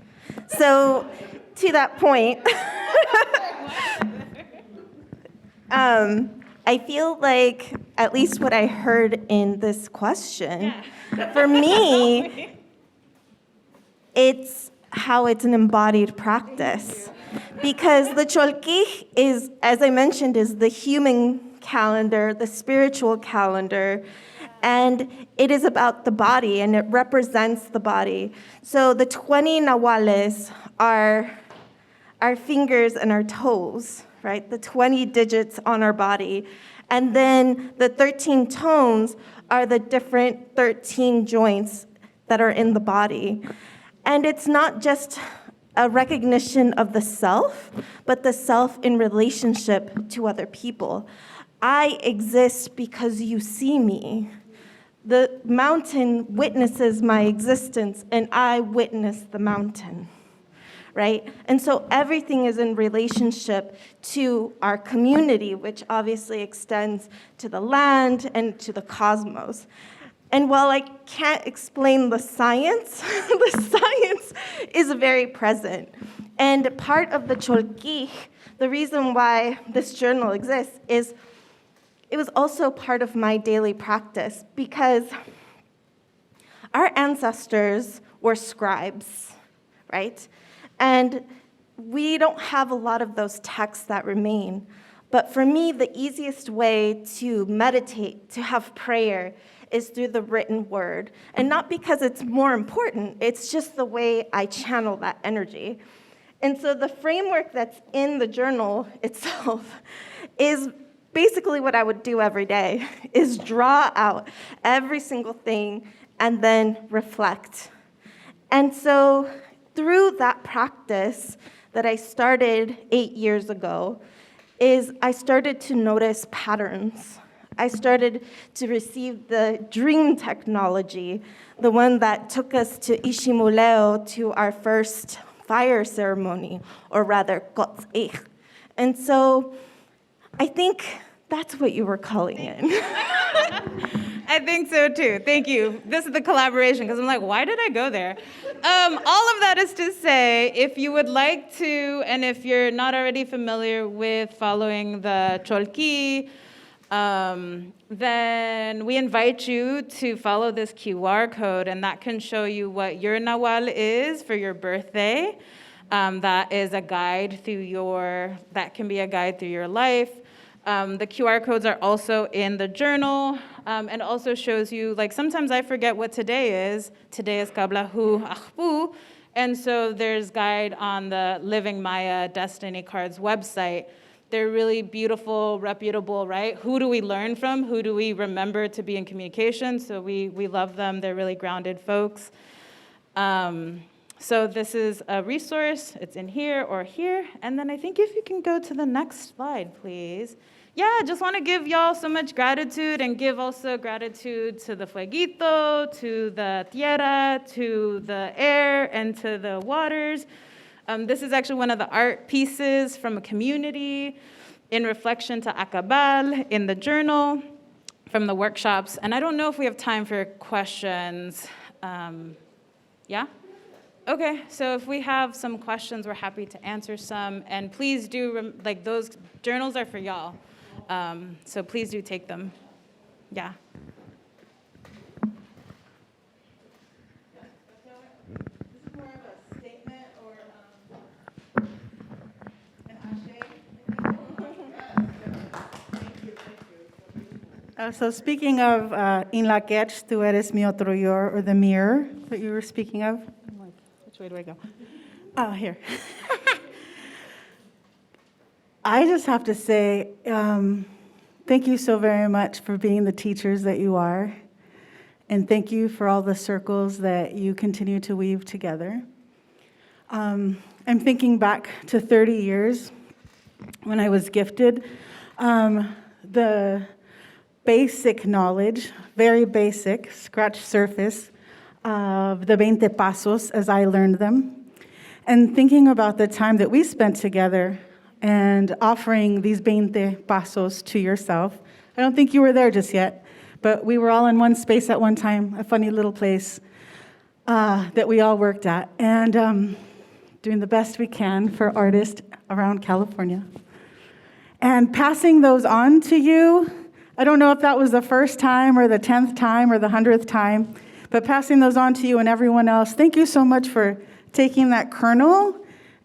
So, to that point, I feel like, at least what I heard in this question, for me, it's how it's an embodied practice. Because the Chulkij is, as I mentioned, is the human calendar, the spiritual calendar, and it is about the body, and it represents the body. So the 20 nahuales are our fingers and our toes, right? The 20 digits on our body. And then the 13 tones are the different 13 joints that are in the body. And it's not just a recognition of the self, but the self in relationship to other people. I exist because you see me. The mountain witnesses my existence, and I witness the mountain, right? And so everything is in relationship to our community, which obviously extends to the land and to the cosmos. And while I can't explain the science, the science is very present. And part of the Chulkij, the reason why this journal exists is it was also part of my daily practice because our ancestors were scribes, right? And we don't have a lot of those texts that remain. But for me, the easiest way to meditate, to have prayer, is through the written word. And not because it's more important, it's just the way I channel that energy. And so the framework that's in the journal itself is basically what I would do every day, is draw out every single thing and then reflect. And so through that practice that I started 8 years ago, is I started to notice patterns. I started to receive the dream technology, the one that took us to Ishimuleo, to our first fire ceremony, or rather, Kotz'ich. And so I think that's what you were calling it. I think so too. Thank you. This is the collaboration, because I'm like, why did I go there? All of that is to say, if you would like to, and if you're not already familiar with following the Cholki, then we invite you to follow this QR code, and that can show you what your Nawal is for your birthday. That is a guide that can be a guide through your life. The QR codes are also in the journal, and also shows you, like, sometimes I forget what today is. Today is Kablahu Akhbu, and so there's guide on the Living Maya Destiny Cards website. They're really beautiful, reputable, right? Who do we learn from? Who do we remember to be in communication? So we love them. They're really grounded folks. So this is a resource. It's in here or here. And then I think if you can go to the next slide, please. Yeah, I just want to give y'all so much gratitude, and give also gratitude to the fueguito, to the tierra, to the air, and to the waters. This is actually one of the art pieces from a community in reflection to Akabal in the journal from the workshops. And I don't know if we have time for questions. Yeah? Okay, so if we have some questions, we're happy to answer some. And please do, like, those journals are for y'all. So please do take them. Yeah. So speaking of in la quech, tú eres mi otro yo, or the mirror that you were speaking of. I'm like, which way do I go? Oh, here. I just have to say, thank you so very much for being the teachers that you are. And thank you for all the circles that you continue to weave together. I'm thinking back to 30 years when I was gifted. The basic knowledge, very basic, scratch surface of the 20 pasos as I learned them. And thinking about the time that we spent together and offering these 20 pasos to yourself. I don't think you were there just yet, but we were all in one space at one time, a funny little place that we all worked at, and doing the best we can for artists around California. And passing those on to you, I don't know if that was the first time or the 10th time or the 100th time, but passing those on to you and everyone else, thank you so much for taking that kernel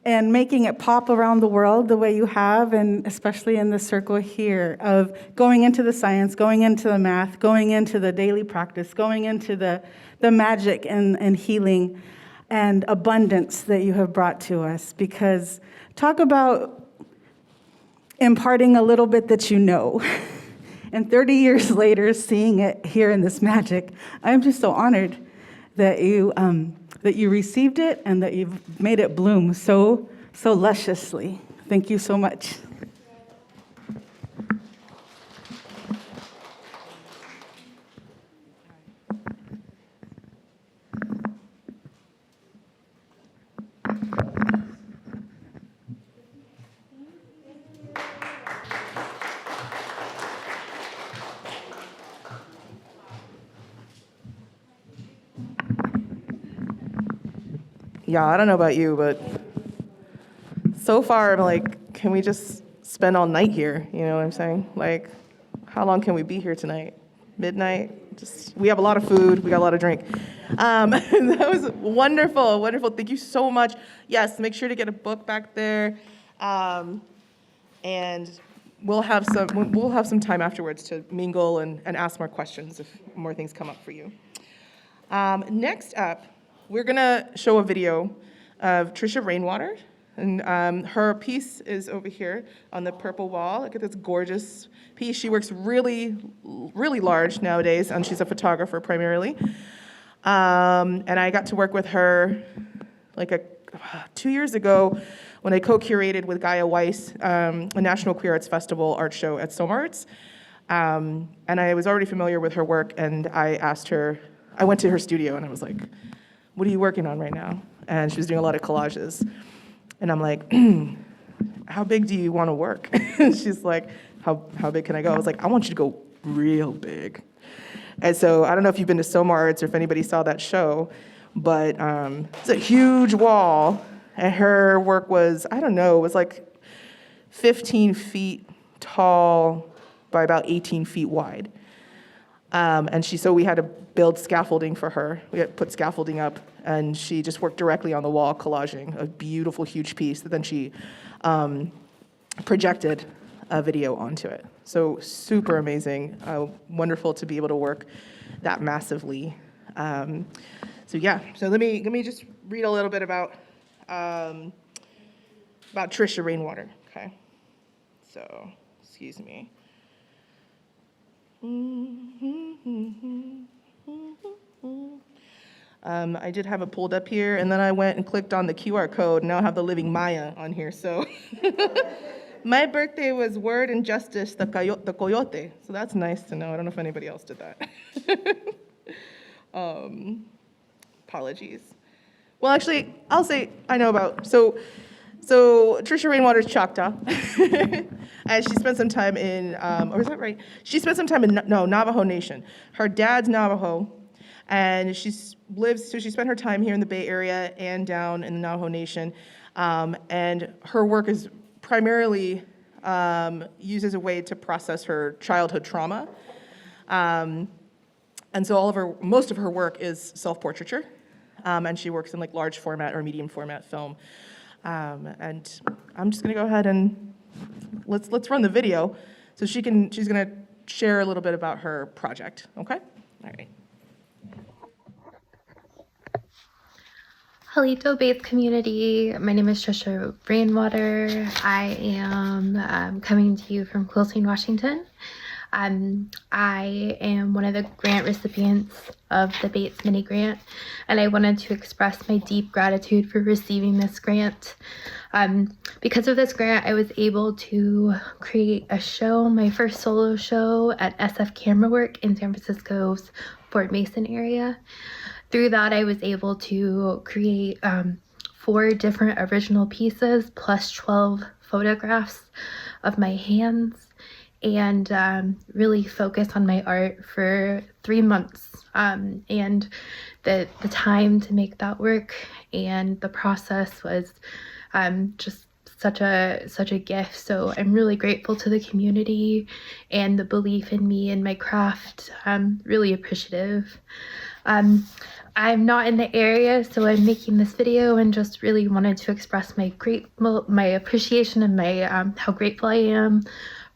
and making it pop around the world the way you have, and especially in this circle here of going into the science, going into the math, going into the daily practice, going into the magic and healing and abundance that you have brought to us. Because talk about imparting a little bit that you know. And 30 years later, seeing it here in this magic, I'm just so honored that you received it and that you've made it bloom so lusciously. Thank you so much. Yeah, I don't know about you, but so far I'm like, can we just spend all night here? You know what I'm saying? Like, how long can we be here tonight? Midnight? We have a lot of food, we got a lot of drink. That was wonderful, wonderful. Thank you so much. Yes, make sure to get a book back there. And we'll have some time afterwards to mingle and ask more questions if more things come up for you. Next up, we're gonna show a video of Trisha Rainwater, and her piece is over here on the purple wall. Look at this gorgeous piece. She works really, really large nowadays, and she's a photographer primarily. And I got to work with her like 2 years ago when I co-curated with Gaia Weiss a National Queer Arts Festival art show at SOMARTS. And I was already familiar with her work, and I asked her, I went to her studio and I was like, what are you working on right now? And she was doing a lot of collages. And I'm like, how big do you want to work? She's like, how big can I go? I was like, I want you to go real big. And so I don't know if you've been to SOMARTS or if anybody saw that show, but it's a huge wall, and her work was, I don't know, it was like 15 feet tall by about 18 feet wide. And so we had to build scaffolding for her. We had to put scaffolding up, and she just worked directly on the wall, collaging a beautiful, huge piece that then she projected a video onto it. So super amazing, wonderful to be able to work that massively. So let me just read a little bit about Trisha Rainwater, okay? So, excuse me. I did have it pulled up here, and then I went and clicked on the QR code. Now I have the living Maya on here, so. My birthday was Word and Justice, the coyote, so that's nice to know. I don't know if anybody else did that. Apologies. Well, actually, I'll say I know about, so Trisha Rainwater's Choctaw, and she spent some time in, or is that right? She spent some time in, Navajo Nation. Her dad's Navajo, and she spent her time here in the Bay Area and down in the Navajo Nation, and her work is primarily used as a way to process her childhood trauma. And so most of her work is self-portraiture, and she works in like large format or medium format film. And I'm just gonna go ahead and let's run the video so she's gonna share a little bit about her project, okay? All right. Halito BAAITS community, my name is Trisha Rainwater. I am coming to you from Quilting, Washington. I am one of the grant recipients of the BAAITS mini grant, and I wanted to express my deep gratitude for receiving this grant. Because of this grant, I was able to create a show, my first solo show at SF Camera Work in San Francisco's Fort Mason area. Through that, I was able to create 4 different original pieces plus 12 photographs of my hands, and really focus on my art for 3 months. And the time to make that work and the process was just such a gift. So I'm really grateful to the community and the belief in me and my craft. I'm really appreciative. I'm not in the area, so I'm making this video and just really wanted to express my appreciation and my how grateful I am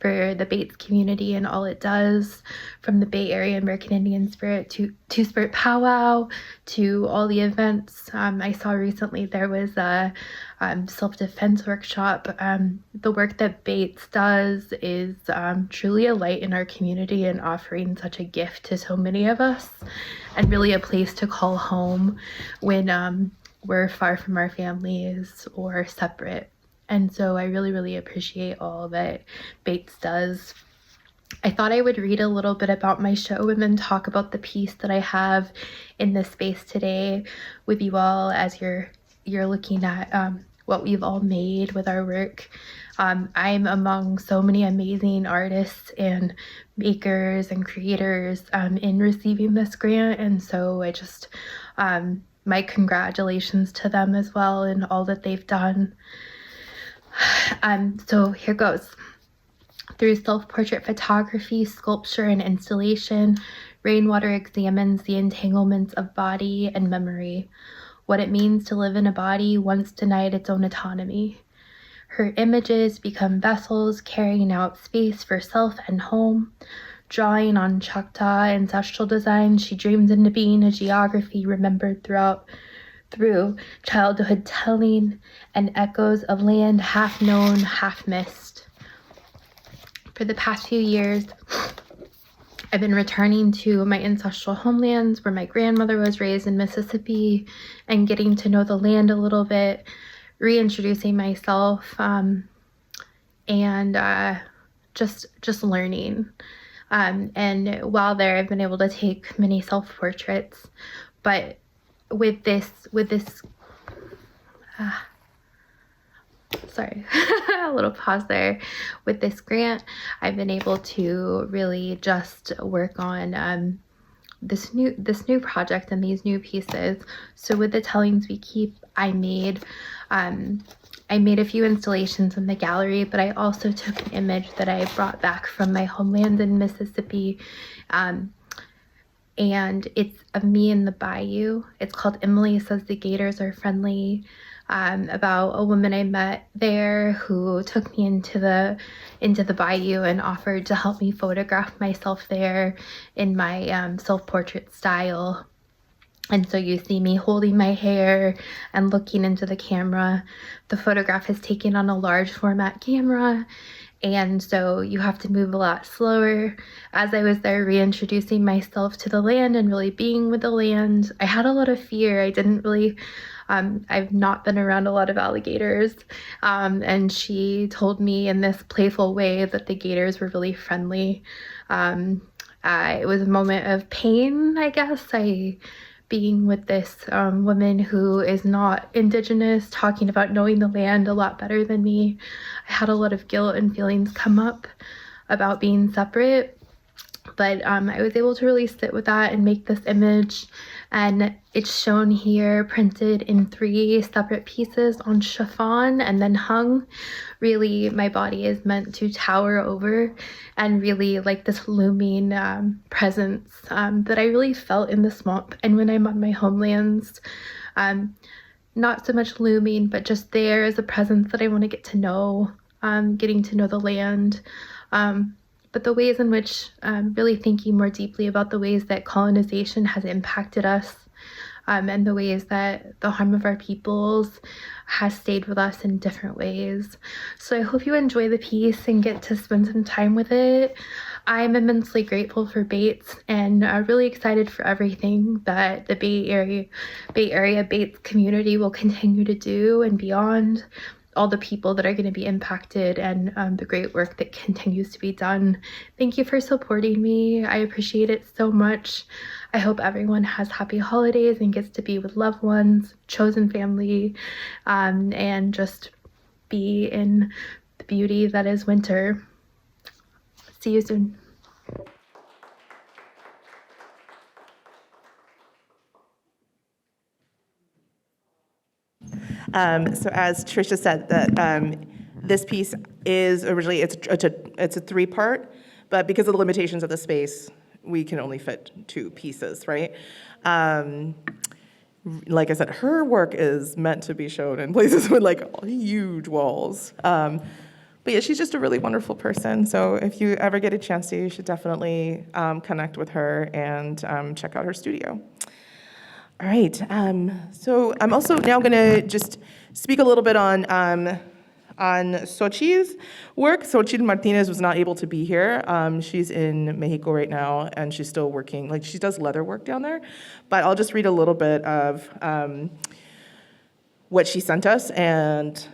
for the BAAITS community and all it does, from the Bay Area American Indian Spirit to Two-Spirit Powwow to all the events. I saw recently there was a self-defense workshop. The work that BAAITS does is truly a light in our community and offering such a gift to so many of us, and really a place to call home when we're far from our families or separate. And so I really, really appreciate all that BAAITS does. I thought I would read a little bit about my show and then talk about the piece that I have in this space today with you all as you're looking at what we've all made with our work. I'm among so many amazing artists and makers and creators in receiving this grant, and so I just, my congratulations to them as well and all that they've done. So here goes. Through self-portrait photography, sculpture, and installation, Rainwater examines the entanglements of body and memory, what it means to live in a body once denied its own autonomy. Her images become vessels carrying out space for self and home. Drawing on Choctaw ancestral design, she dreams into being a geography remembered through childhood telling and echoes of land half known, half missed. For the past few years, I've been returning to my ancestral homelands where my grandmother was raised in Mississippi and getting to know the land a little bit, reintroducing myself, and just learning. And while there, I've been able to take many self-portraits, but with this, sorry, a little pause there. With this grant, I've been able to really just work on this new project and these new pieces. So with the Tellings We Keep, I made a few installations in the gallery, but I also took an image that I brought back from my homeland in Mississippi, and it's of me in the bayou. It's called Emily Says the Gators Are Friendly, about a woman I met there who took me into the bayou and offered to help me photograph myself there in my self-portrait style. And so you see me holding my hair and looking into the camera. The photograph is taken on a large format camera, and so you have to move a lot slower. As I was there reintroducing myself to the land and really being with the land, I had a lot of fear. I didn't really, I've not been around a lot of alligators, and she told me in this playful way that the gators were really friendly. It was a moment of pain, I guess. Being with this woman who is not Indigenous, talking about knowing the land a lot better than me. I had a lot of guilt and feelings come up about being separate, but I was able to really sit with that and make this image, and it's shown here printed in 3 separate pieces on chiffon and then hung. Really, my body is meant to tower over, and really like this looming presence that I really felt in the swamp and when I'm on my homelands. Not so much looming, but just there as a presence that I want to get to know, getting to know the land. But the ways in which really thinking more deeply about the ways that colonization has impacted us, and the ways that the harm of our peoples has stayed with us in different ways. So I hope you enjoy the piece and get to spend some time with it. I'm immensely grateful for BAITS and really excited for everything that the Bay Area BAITS community will continue to do and beyond. All the people that are going to be impacted and the great work that continues to be done. Thank you for supporting me. I appreciate it so much. I hope everyone has happy holidays and gets to be with loved ones, chosen family, and just be in the beauty that is winter. See you soon. So as Tricia said, that this piece is originally, it's a 3-part, but because of the limitations of the space, we can only fit 2 pieces, right? Like I said, her work is meant to be shown in places with like huge walls. But yeah, she's just a really wonderful person. So if you ever get a chance to, you should definitely connect with her and check out her studio. All right, so I'm also now gonna just speak a little bit on Xochitl's work. Xochitl Martinez was not able to be here. She's in Mexico right now, and she's still working, like she does leather work down there. But I'll just read a little bit of what she sent us, and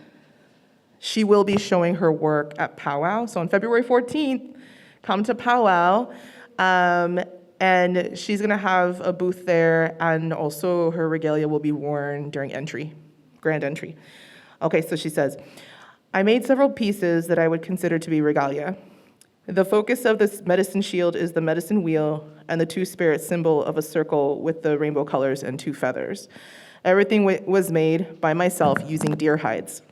she will be showing her work at Powwow. So on February 14th, come to Powwow. And she's gonna have a booth there, and also her regalia will be worn during entry, grand entry. Okay, so she says, I made several pieces that I would consider to be regalia. The focus of this medicine shield is the medicine wheel and the 2 spirit symbol of a circle with the rainbow colors and 2 feathers. Everything was made by myself using deer hides.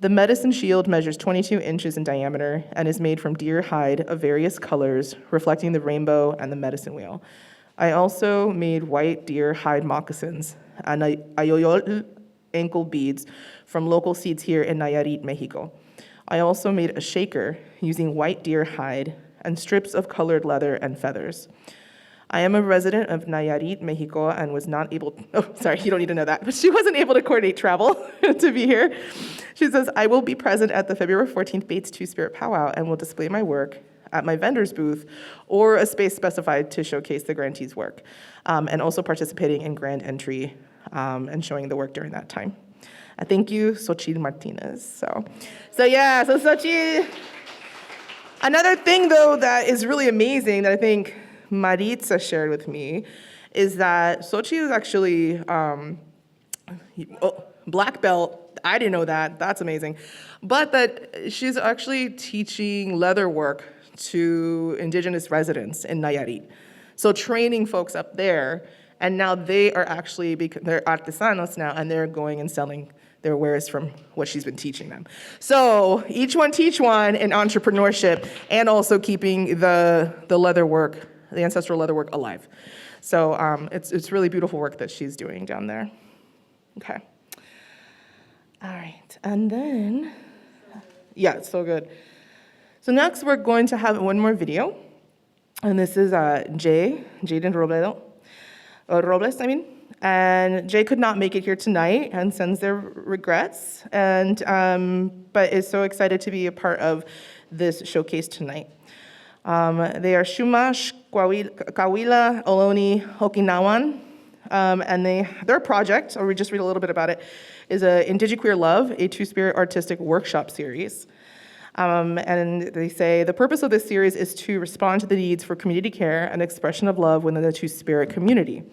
The medicine shield measures 22 inches in diameter and is made from deer hide of various colors, reflecting the rainbow and the medicine wheel. I also made white deer hide moccasins, and ayoyotl ankle beads from local seeds here in Nayarit, Mexico. I also made a shaker using white deer hide and strips of colored leather and feathers. I am a resident of Nayarit, Mexico, and was not able, you don't need to know that, but she wasn't able to coordinate travel to be here. She says, I will be present at the February 14th BAITS Two-Spirit Powwow and will display my work at my vendor's booth or a space specified to showcase the grantees' work, and also participating in grand entry and showing the work during that time. Thank you, Xochitl Martinez. So Xochitl. Another thing, though, that is really amazing that I think Maritza shared with me is that Xochitl is actually black belt. I didn't know that. That's amazing. But that she's actually teaching leather work to indigenous residents in Nayarit. So training folks up there, and now they are actually, they're artesanos now, and they're going and selling their wares from what she's been teaching them. So each one teach one in entrepreneurship and also keeping the leather work, the ancestral leather work alive. So it's really beautiful work that she's doing down there. Okay. All right, and then, yeah, it's so good. So next we're going to have one more video. And this is Jaden Robles, and Jay could not make it here tonight and sends their regrets, and but is so excited to be a part of this showcase tonight. They are Shumash, Kawila, Ohlone, Okinawan, and their project, or we just read a little bit about it, is a Indigiqueer Love, a two-spirit artistic workshop series. And they say, the purpose of this series is to respond to the needs for community care and expression of love within the two-spirit community.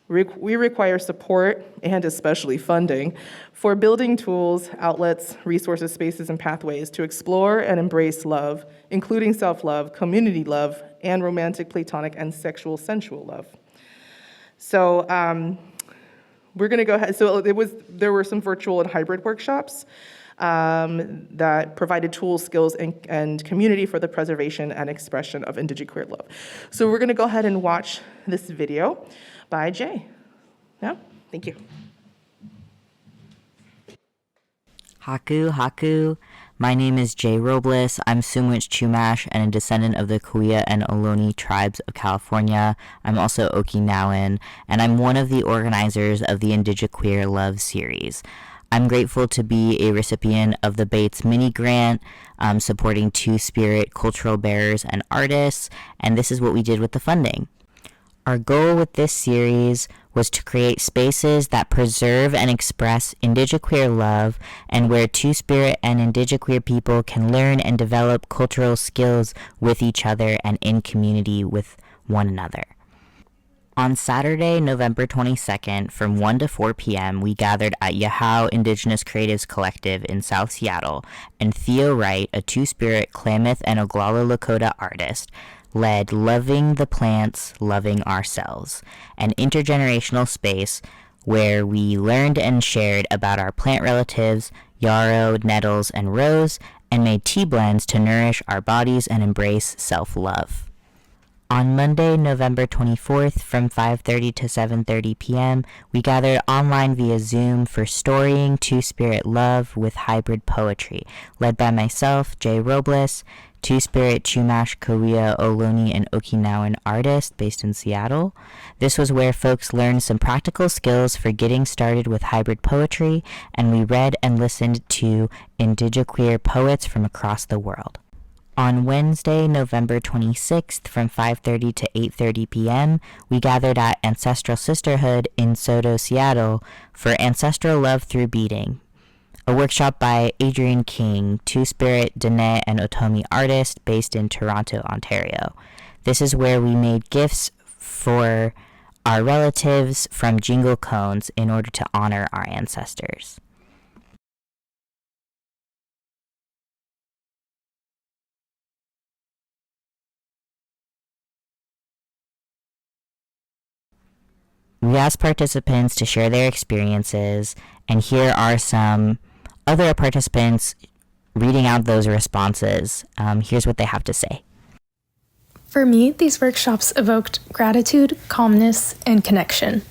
We require support, and especially funding, for building tools, outlets, resources, spaces, and pathways to explore and embrace love, including self-love, community love, and romantic, platonic, and sexual, sensual love. So we're gonna go ahead, so there were some virtual and hybrid workshops that provided tools, skills, and community for the preservation and expression of Indigiqueer love. So we're gonna go ahead and watch this video by Jay. Yeah, thank you. Haku, Haku. My name is Jay Robles. I'm Sumwich Chumash and a descendant of the Kuya and Ohlone tribes of California. I'm also Okinawan, and I'm one of the organizers of the Indigiqueer Love series. I'm grateful to be a recipient of the BAITS mini grant, supporting two-spirit cultural bearers and artists, and this is what we did with the funding. Our goal with this series was to create spaces that preserve and express Indigiqueer love, and where two-spirit and Indigiqueer people can learn and develop cultural skills with each other and in community with one another. On Saturday, November 22nd, from 1 to 4 p.m., we gathered at Yahoo Indigenous Creatives Collective in South Seattle, and Theo Wright, a two-spirit Klamath and Oglala Lakota artist, led Loving the Plants, Loving Ourselves, an intergenerational space where we learned and shared about our plant relatives, yarrow, nettles, and rose, and made tea blends to nourish our bodies and embrace self-love. On Monday, November 24th, from 5:30 to 7:30 p.m., we gathered online via Zoom for Storying Two-Spirit Love with Hybrid Poetry, led by myself, Jay Robles, Two-Spirit Chumash, Korea, Ohlone, and Okinawan artist based in Seattle. This was where folks learned some practical skills for getting started with hybrid poetry, and we read and listened to Indigiqueer poets from across the world. On Wednesday, November 26th, from 5:30 to 8:30 p.m., we gathered at Ancestral Sisterhood in Soto, Seattle, for Ancestral Love Through Beading, a workshop by Adrienne King, two-spirit Dene and Otomi artist based in Toronto, Ontario. This is where we made gifts for our relatives from jingle cones in order to honor our ancestors. We asked participants to share their experiences, and here are some other participants reading out those responses. Here's what they have to say. For me, these workshops evoked gratitude, calmness, and connection.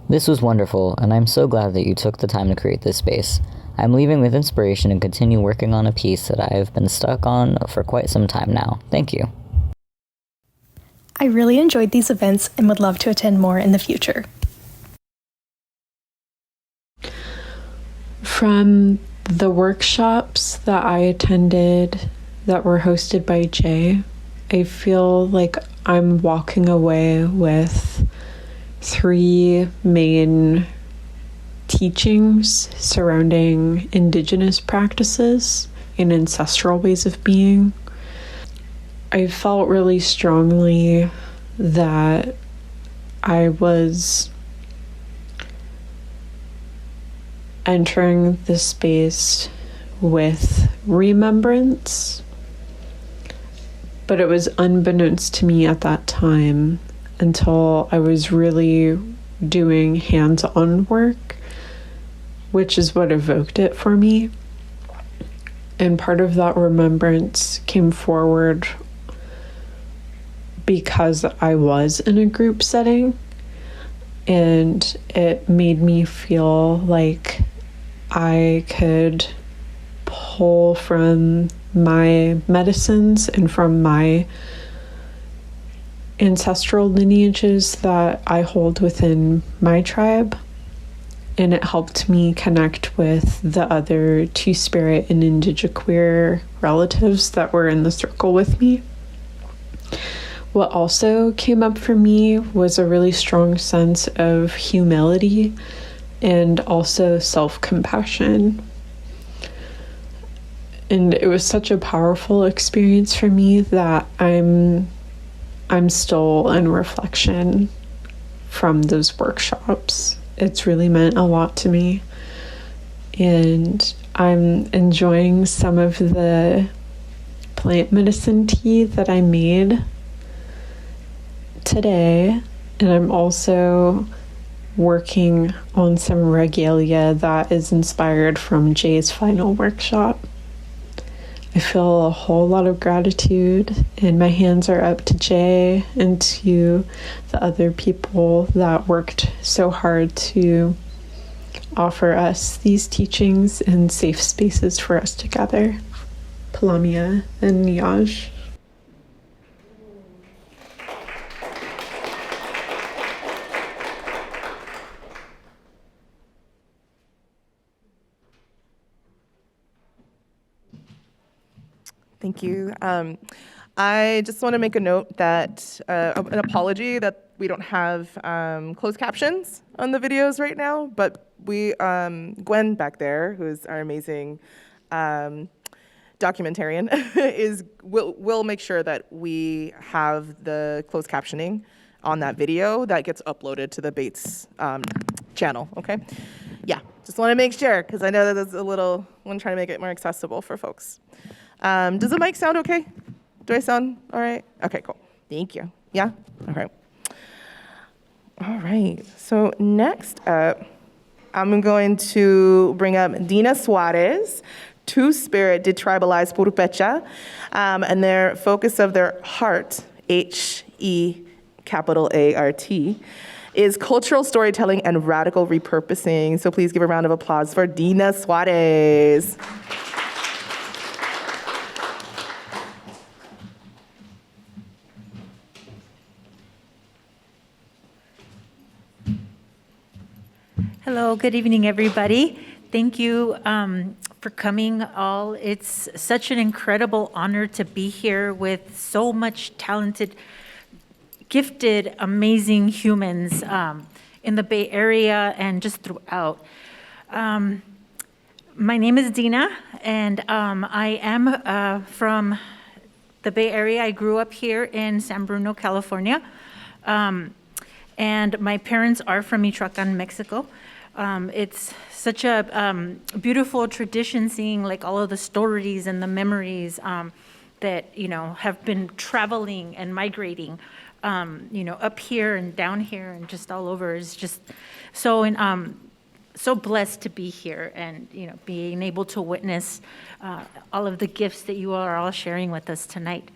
This was wonderful, and I'm so glad that you took the time to create this space. I'm leaving with inspiration and continue working on a piece that I've been stuck on for quite some time now. Thank you. I really enjoyed these events and would love to attend more in the future. From the workshops that I attended that were hosted by Jay, I feel like I'm walking away with 3 main teachings surrounding Indigenous practices and ancestral ways of being. I felt really strongly that I was entering the space with remembrance, but it was unbeknownst to me at that time until I was really doing hands-on work, which is what evoked it for me. And part of that remembrance came forward because I was in a group setting, and it made me feel like I could pull from my medicines and from my ancestral lineages that I hold within my tribe. And it helped me connect with the other Two-Spirit and Indigiqueer relatives that were in the circle with me. What also came up for me was a really strong sense of humility and also self-compassion. And it was such a powerful experience for me that I'm still in reflection from those workshops. It's really meant a lot to me. And I'm enjoying some of the plant medicine tea that I made today. And I'm also working on some regalia that is inspired from Jay's final workshop. I feel a whole lot of gratitude, and my hands are up to Jay and to the other people that worked so hard to offer us these teachings and safe spaces for us to gather. Palamia and Niyaj. Thank you. I just want to make a note that, an apology that we don't have closed captions on the videos right now, but we, Gwen back there, who's our amazing documentarian, will make sure that we have the closed captioning on that video that gets uploaded to the BAAITS channel, okay? Yeah, just want to make sure, because I know that there's a little, I'm trying to make it more accessible for folks. Does the mic sound okay? Do I sound all right? Okay, cool. Thank you. Yeah? All right. All right. So next up, I'm going to bring up Dina Suarez, Two-Spirit Detribalized Purupecha, and their focus of their heart, HEART, is cultural storytelling and radical repurposing. So please give a round of applause for Dina Suarez. Hello, good evening, everybody. Thank you for coming all. It's such an incredible honor to be here with so much talented, gifted, amazing humans in the Bay Area and just throughout. My name is Dina, and I am from the Bay Area. I grew up here in San Bruno, California, and my parents are from Michoacan, Mexico. It's such a beautiful tradition seeing like all of the stories and the memories that, have been traveling and migrating, up here and down here and just all over. Is just so, so blessed to be here and, being able to witness all of the gifts that you are all sharing with us tonight.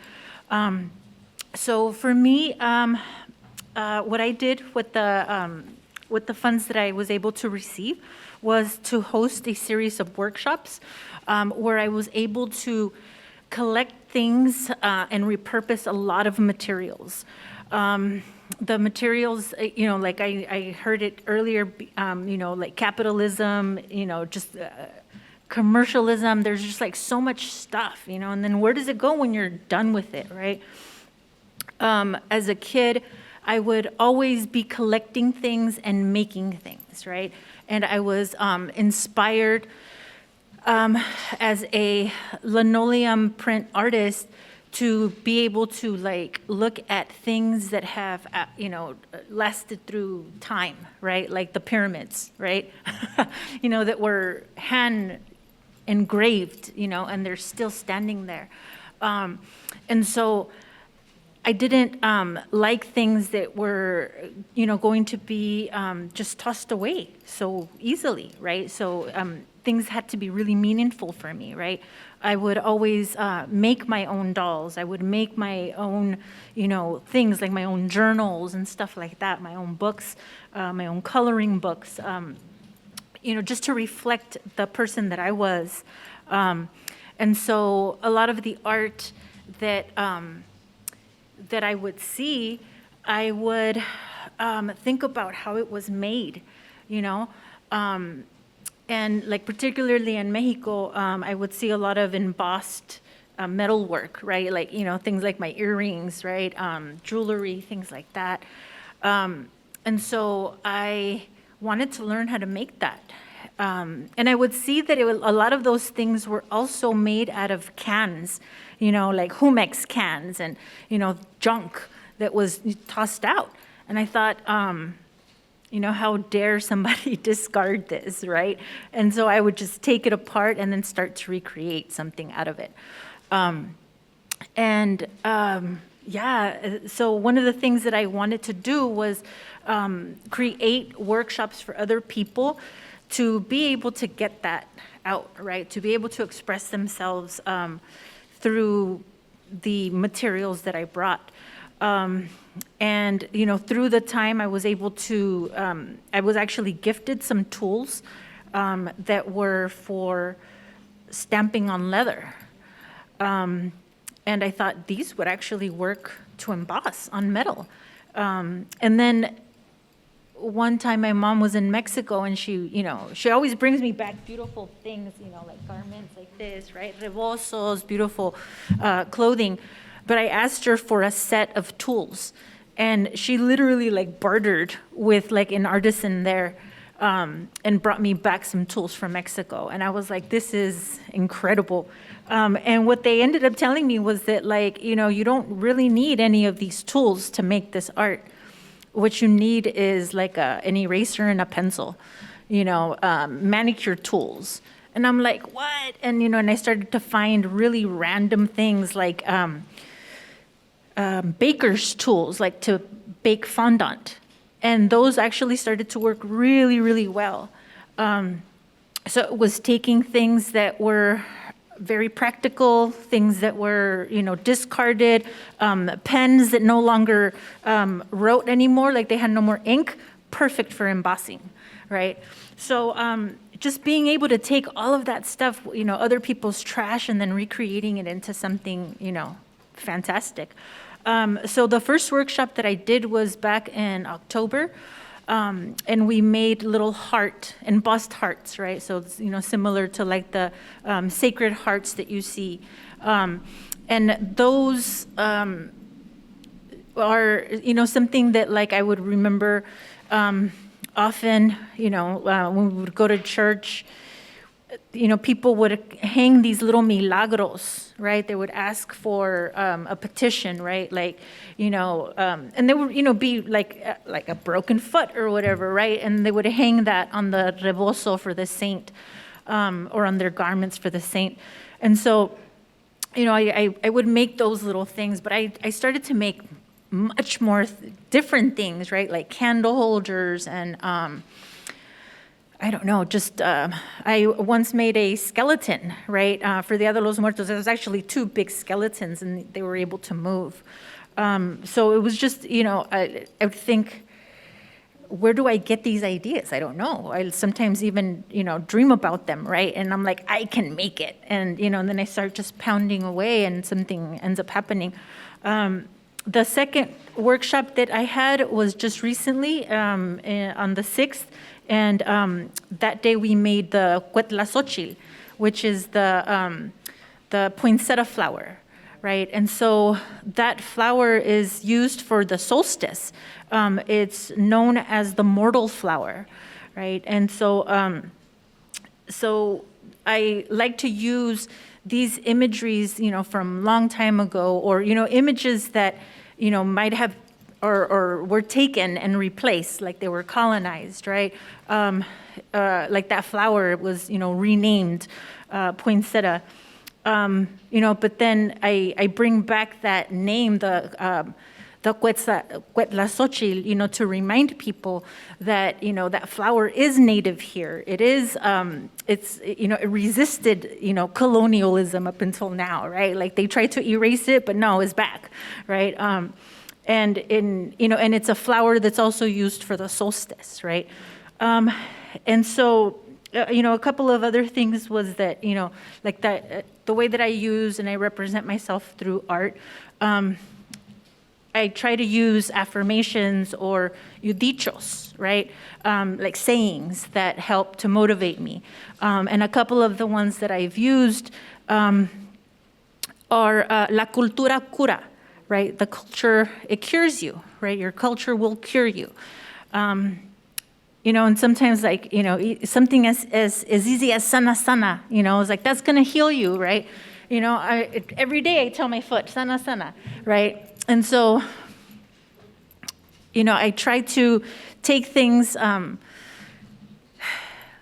So for me, what I did with the with the funds that I was able to receive was to host a series of workshops where I was able to collect things and repurpose a lot of materials. The materials, like I heard it earlier, like capitalism, just commercialism, there's just like so much stuff, and then where does it go when you're done with it, right? As a kid, I would always be collecting things and making things, right? And I was inspired as a linoleum print artist to be able to like look at things that have, lasted through time, right? Like the pyramids, right? That were hand engraved, and they're still standing there. And so I didn't like things that were, going to be just tossed away so easily, right? So things had to be really meaningful for me, right? I would always make my own dolls. I would make my own, things like my own journals and stuff like that, my own books, my own coloring books, just to reflect the person that I was. And so a lot of the art that that I would see, I would think about how it was made, and like particularly in Mexico, I would see a lot of embossed metal work, right? Like, things like my earrings, right? Jewelry, things like that. And so I wanted to learn how to make that. And I would see that a lot of those things were also made out of cans, like Humex cans and, junk that was tossed out. And I thought, how dare somebody discard this, right? And so I would just take it apart and then start to recreate something out of it. So one of the things that I wanted to do was create workshops for other people to be able to get that out, right? To be able to express themselves through the materials that I brought. And, through the time I was able to, I was actually gifted some tools that were for stamping on leather. And I thought these would actually work to emboss on metal. And then one time my mom was in Mexico and she always brings me back beautiful things, like garments like this, right? Rebosos, beautiful clothing. But I asked her for a set of tools, and she literally like bartered with like an artisan there, and brought me back some tools from Mexico. And I was like, this is incredible. And what they ended up telling me was that like, you don't really need any of these tools to make this art. What you need is like an eraser and a pencil, manicure tools. And I'm like, what? And, and I started to find really random things like baker's tools, like to bake fondant. And those actually started to work really, really well. So it was taking things that were very practical, things that were, discarded, pens that no longer wrote anymore, like they had no more ink, perfect for embossing, right? So just being able to take all of that stuff, other people's trash, and then recreating it into something, fantastic. So the first workshop that I did was back in October, and we made little embossed hearts, right? So it's, similar to like the sacred hearts that you see. And those are, something that like I would remember often, when we would go to church, people would hang these little milagros, right? They would ask for a petition, right? Like, and they would, be like a broken foot or whatever, right? And they would hang that on the rebozo for the saint, or on their garments for the saint. And so, I would make those little things, but I started to make much more different things, right? Like candle holders and, I don't know, just I once made a skeleton, right, for Dia de los Muertos. There was actually 2 big skeletons, and they were able to move. So it was just, I would think, where do I get these ideas? I don't know. I sometimes even, dream about them, right? And I'm like, I can make it. And, and then I start just pounding away and something ends up happening. The second workshop that I had was just recently on the 6th. And that day we made the cuetlazochil, which is the poinsettia flower, right? And so that flower is used for the solstice. It's known as the mortal flower, right? And so, so I like to use these imageries, from long time ago, or, images that, might have or were taken and replaced, like they were colonized, right? Like that flower was, renamed poinsettia. But then I bring back that name, the cuetlazochil, to remind people that, that flower is native here. It is, it resisted, colonialism up until now, right? Like they tried to erase it, but no, it's back, right? And and it's a flower that's also used for the solstice, right? And so, a couple of other things was that, like that, the way that I use and I represent myself through art, I try to use affirmations or dichos, right? Like sayings that help to motivate me. And a couple of the ones that I've used are la cultura cura, right? The culture, it cures you, right? Your culture will cure you. And sometimes like, something as easy as sana sana, it's like, that's gonna heal you, right? Every day I tell my foot, sana sana, right? And so, I try to take things,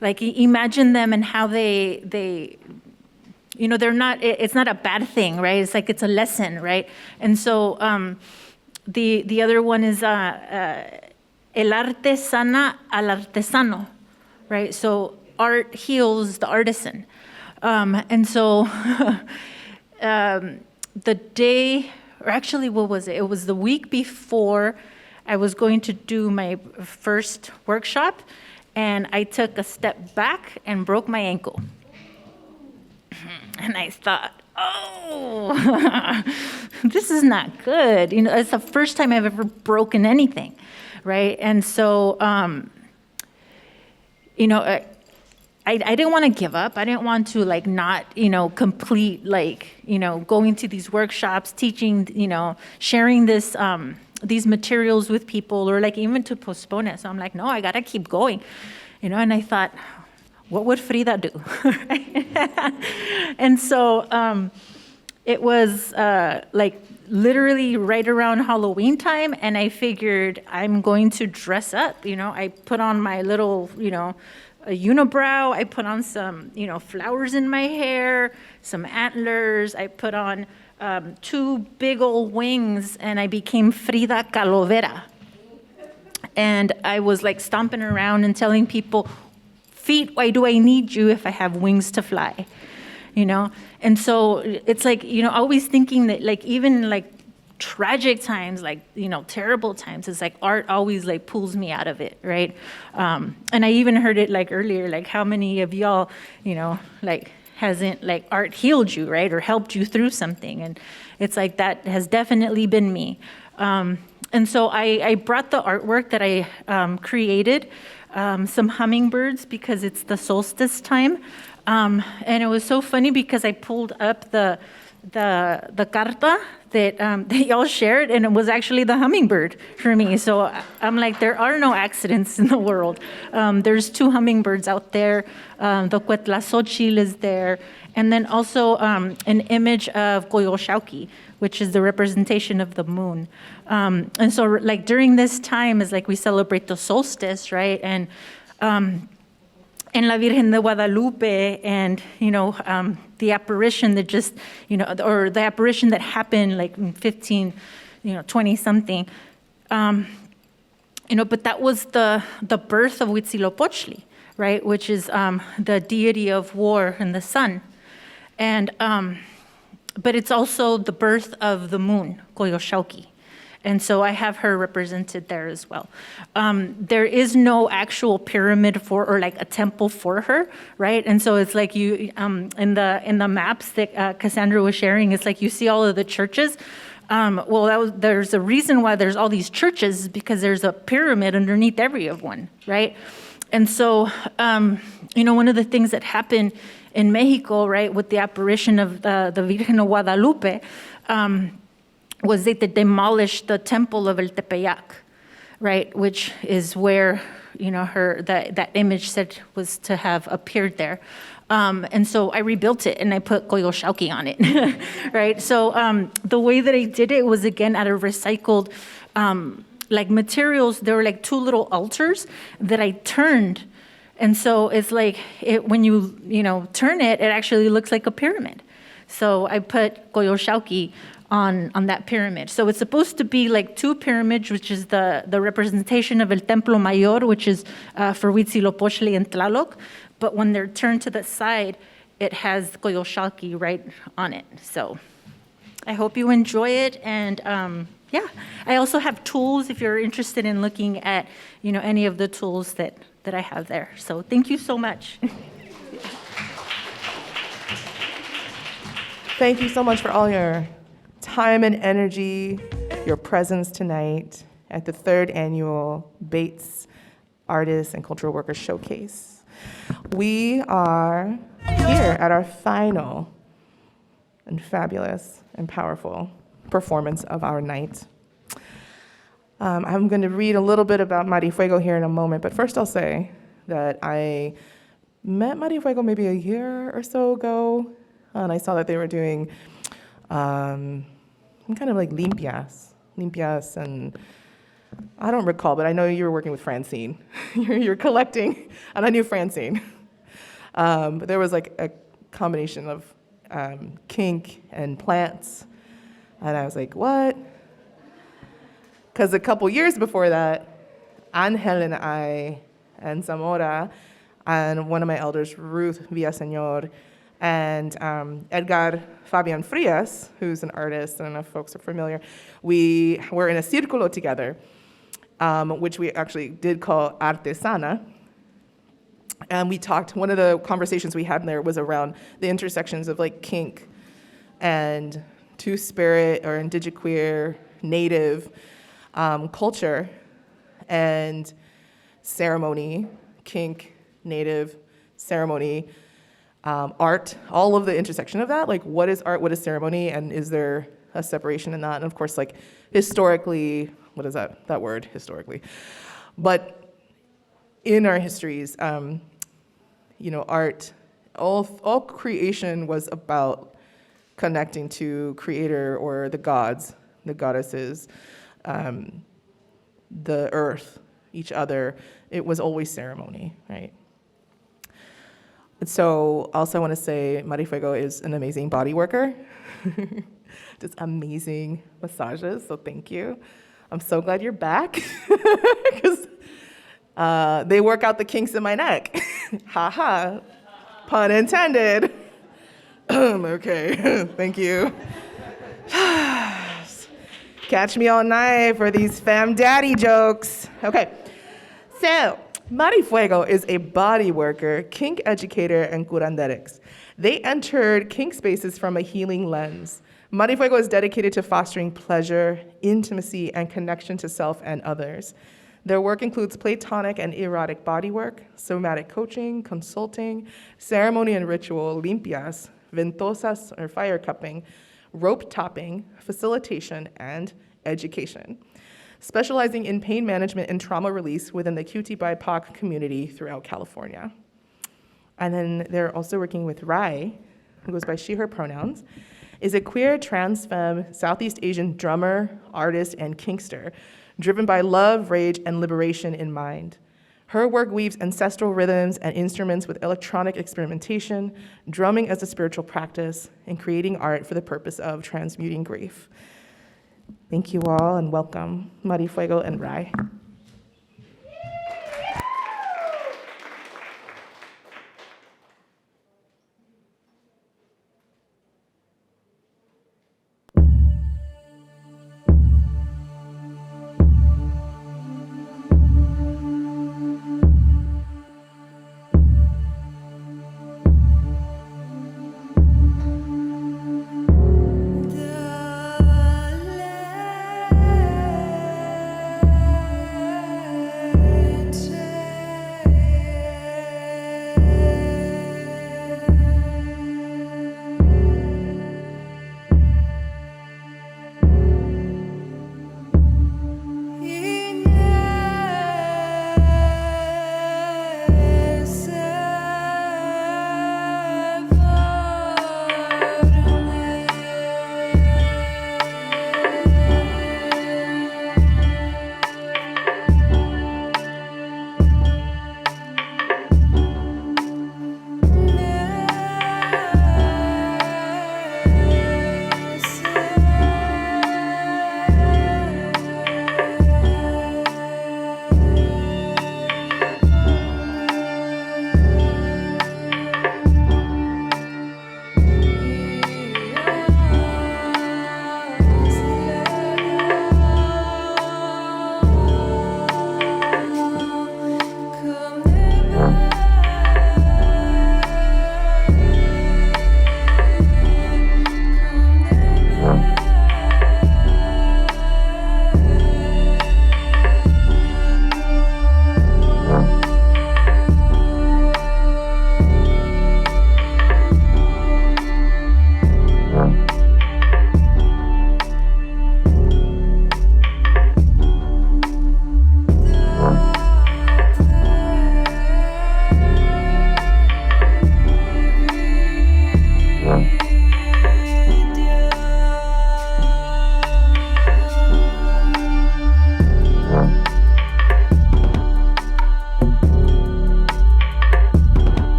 like imagine them and how they they're not, it's not a bad thing, right? It's like, it's a lesson, right? And so the other one is el arte sana al artesano, right? So art heals the artisan. And so the day, or actually, what was it? It was the week before I was going to do my first workshop, and I took a step back and broke my ankle. And I thought, oh, this is not good. It's the first time I've ever broken anything, right? And so, I didn't want to give up. I didn't want to not, complete, going to these workshops, teaching, sharing this, these materials with people, or even to postpone it. So I'm like, no, I got to keep going, and I thought, what would Frida do? And so it was literally right around Halloween time, and I figured I'm going to dress up. I put on my little, a unibrow. I put on some, flowers in my hair, some antlers. I put on 2 big old wings, and I became Frida Calovera. And I was stomping around and telling people, feet, why do I need you if I have wings to fly? And so it's always thinking that even tragic times, terrible times, it's art always pulls me out of it, right? And I even heard it earlier, how many of y'all, hasn't art healed you, right? Or helped you through something. And it's that has definitely been me. And so I brought the artwork that I created, some hummingbirds, because it's the solstice time. And it was so funny because I pulled up the carta that y'all shared, and it was actually the hummingbird for me. So I'm like, there are no accidents in the world. There's 2 hummingbirds out there. The cuetlazochil is there. And then also an image of Coyoshauqui, which is the representation of the moon. And so during this time is we celebrate the solstice, right? And La Virgen de Guadalupe, and the apparition that just or the apparition that happened in 20 something, but that was the birth of Huitzilopochtli, right? Which is the deity of war and the sun, and but it's also the birth of the moon, Coyoshauqui. And so I have her represented there as well. There is no actual pyramid or like a temple for her, right? And so it's like you, in the maps that Cassandra was sharing, it's like you see all of the churches. There's a reason why there's all these churches, is because there's a pyramid underneath every one, right? And so, one of the things that happened in Mexico, right, with the apparition of the Virgen of Guadalupe, was that they demolished the temple of El Tepeyac, right, which is where, that image said was to have appeared there. And so I rebuilt it and I put Coyolxauhqui on it, right? So the way that I did it was, again, out of recycled materials. There were like 2 little altars that I turned. And so it's like, when you turn it, it actually looks like a pyramid. So I put Coyolxauhqui on that pyramid. So it's supposed to be like 2 pyramids, which is the representation of El Templo Mayor, which is for Huitzilopochtli and Tlaloc. But when they're turned to the side, it has Coyolxauhqui right on it. So I hope you enjoy it. And I also have tools if you're interested in looking at, any of the tools that I have there. So thank you so much. Thank you so much for all your time and energy, your presence tonight at the 3rd annual BAAITS Artists and Cultural Workers Showcase. We are here at our final and fabulous and powerful performance of our night. I'm going to read a little bit about Marifuego here in a moment, but first I'll say that I met Marifuego maybe a year or so ago, and I saw that they were doing kind of like limpias, and I don't recall, but I know you were working with Francine. You're collecting, and I knew Francine. But there was like a combination of kink and plants, and I was like, what? Because a couple years before that, Angel and I, and Zamora, and one of my elders, Ruth Villaseñor, and Edgar Fabian Frias, who's an artist, I don't know if folks are familiar, we were in a círculo together, which we actually did call Artesana. And we talked, one of the conversations we had in there was around the intersections of like kink and Two-Spirit or Indigiqueer, Native culture and ceremony, kink, Native, ceremony, art, all of the intersection of that, like what is art, what is ceremony, and is there a separation in that? And of course, like historically, what is that word, historically? But in our histories, art, all creation was about connecting to creator or the gods, the goddesses, the earth, each other. It was always ceremony, right? And so also I want to say Marifuego is an amazing body worker. Just amazing massages, so thank you. I'm so glad you're back because they work out the kinks in my neck. Ha ha, pun intended. Okay, thank you. Catch me all night for these fam daddy jokes. Okay, so Marifuego is a body worker, kink educator, and curanderos. They entered kink spaces from a healing lens. Marifuego is dedicated to fostering pleasure, intimacy, and connection to self and others. Their work includes platonic and erotic bodywork, somatic coaching, consulting, ceremony and ritual, limpias, ventosas or fire cupping, rope topping, facilitation, and education, specializing in pain management and trauma release within the QT BIPOC community throughout California. And then they're also working with Rai, who goes by she, her pronouns, is a queer, trans femme, Southeast Asian drummer, artist, and kinkster, driven by love, rage, and liberation in mind. Her work weaves ancestral rhythms and instruments with electronic experimentation, drumming as a spiritual practice, and creating art for the purpose of transmuting grief. Thank you all and welcome, Marifuego and Rai.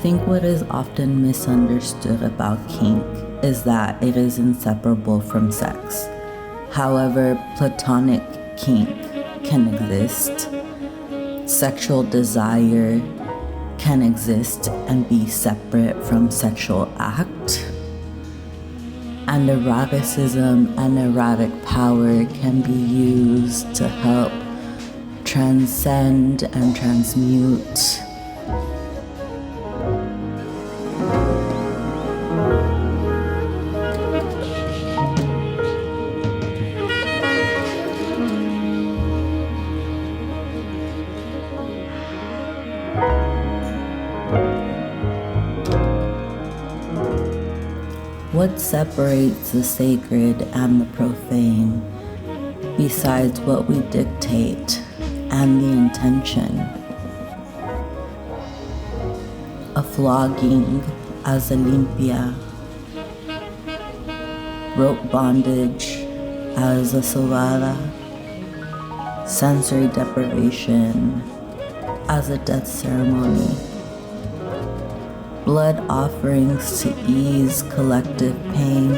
think what is often misunderstood about kink is that it is inseparable from sex. However, platonic kink can exist. Sexual desire can exist and be separate from sexual act. And eroticism and erotic power can be used to help transcend and transmute. What separates the sacred and the profane, besides what we dictate and the intention? A flogging as a limpia, rope bondage as a sobada, sensory deprivation as a death ceremony, blood offerings to ease collective pain.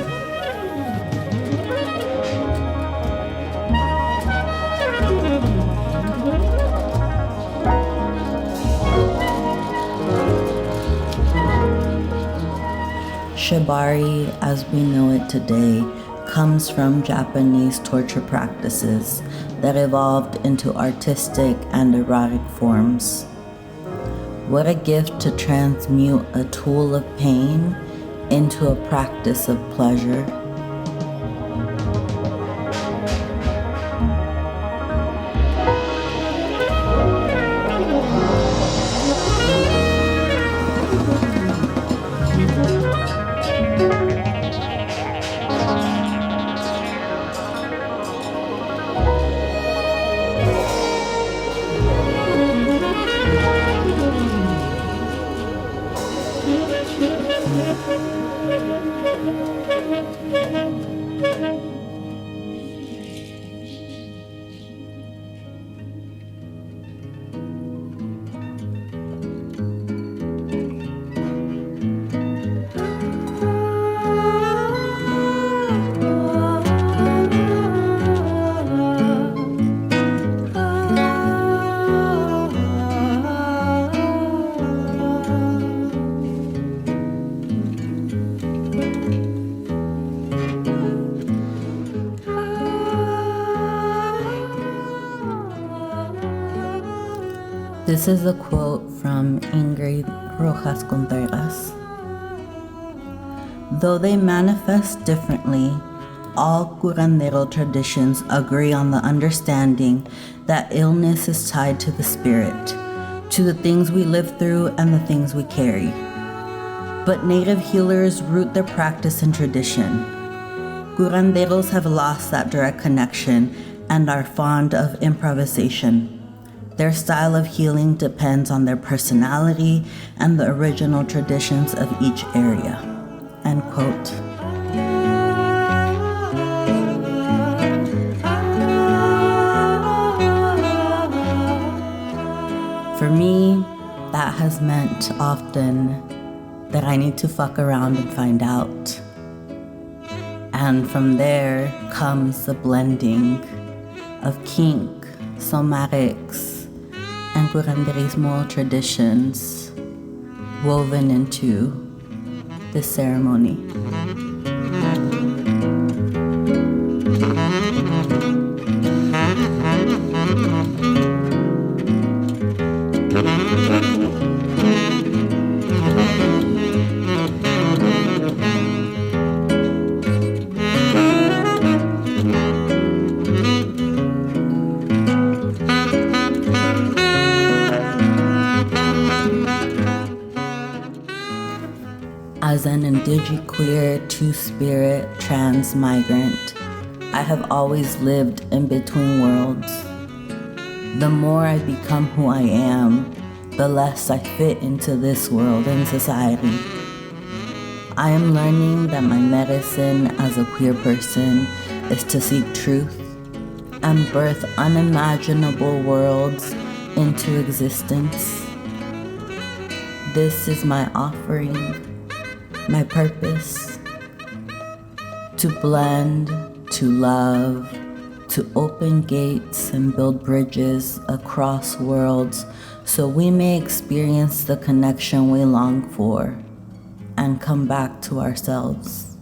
Shibari, as we know it today, comes from Japanese torture practices that evolved into artistic and erotic forms. What a gift to transmute a tool of pain into a practice of pleasure. This is a quote from Ingrid Rojas Contreras. Though they manifest differently, all curandero traditions agree on the understanding that illness is tied to the spirit, to the things we live through and the things we carry. But native healers root their practice in tradition. Curanderos have lost that direct connection and are fond of improvisation. Their style of healing depends on their personality and the original traditions of each area. End quote. For me, that has meant often that I need to fuck around and find out. And from there comes the blending of kink, somatics, and curanderismo traditions woven into this ceremony. As an Indigiqueer, two-spirit, trans migrant, I have always lived in between worlds. The more I become who I am, the less I fit into this world and society. I am learning that my medicine as a queer person is to seek truth and birth unimaginable worlds into existence. this is my offering, my purpose, to blend, to love, to open gates and build bridges across worlds so we may experience the connection we long for and come back to ourselves.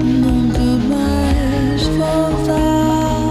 Nunca mais voltar.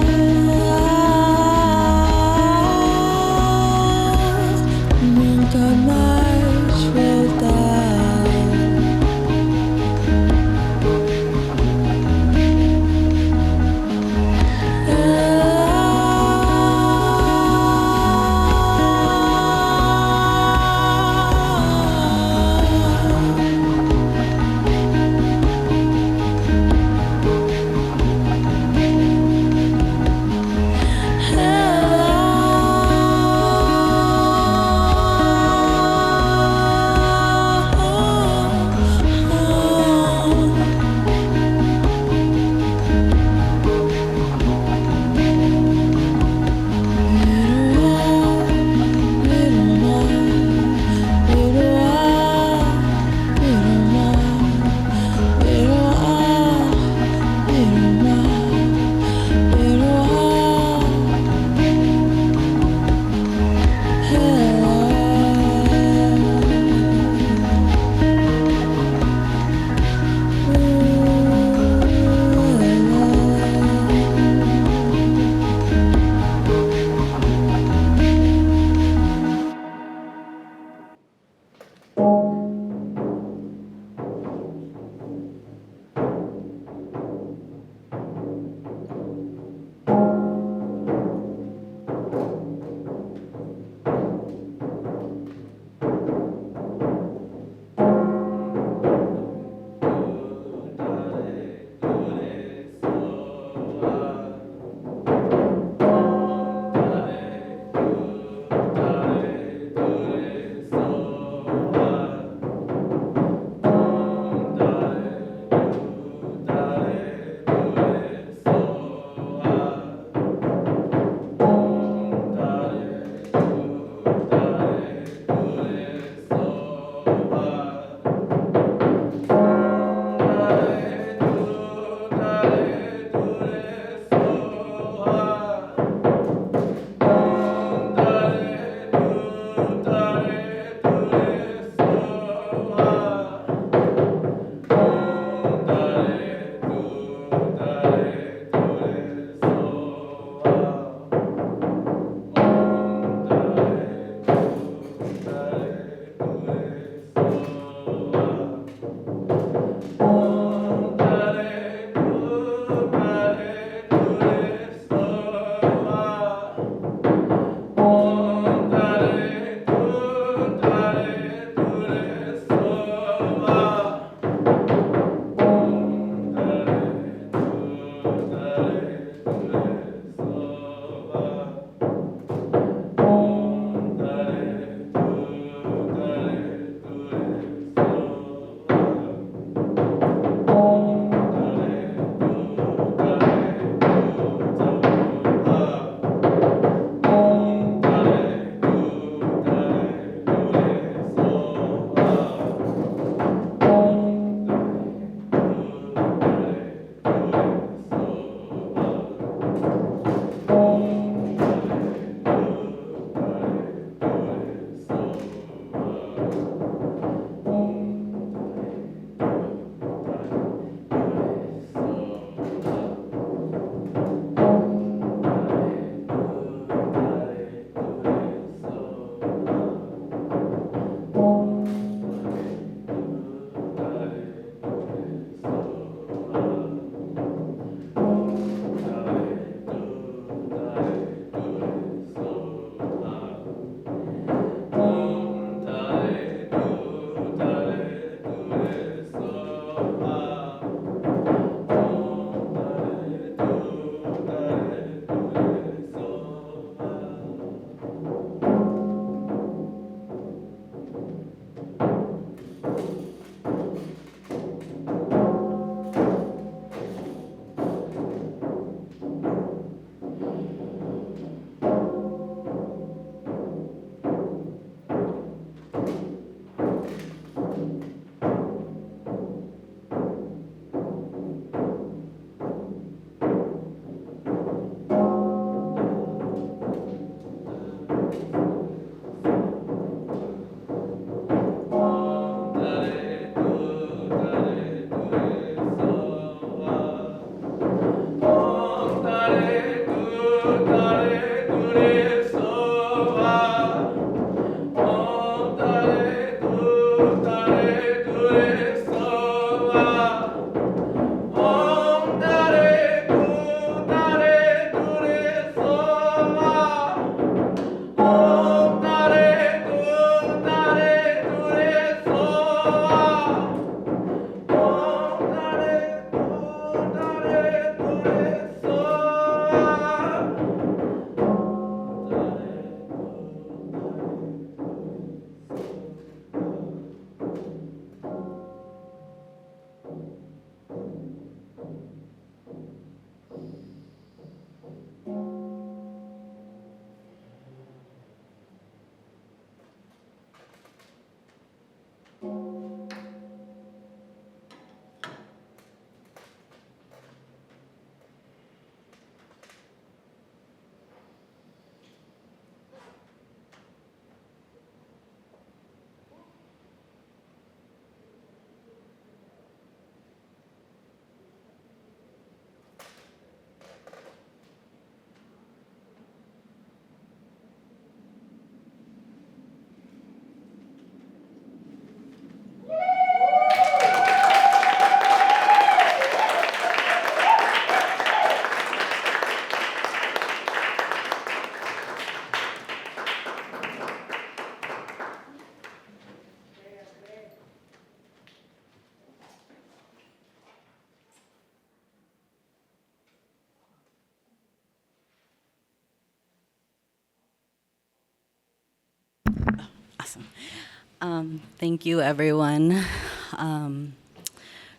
Thank you, everyone.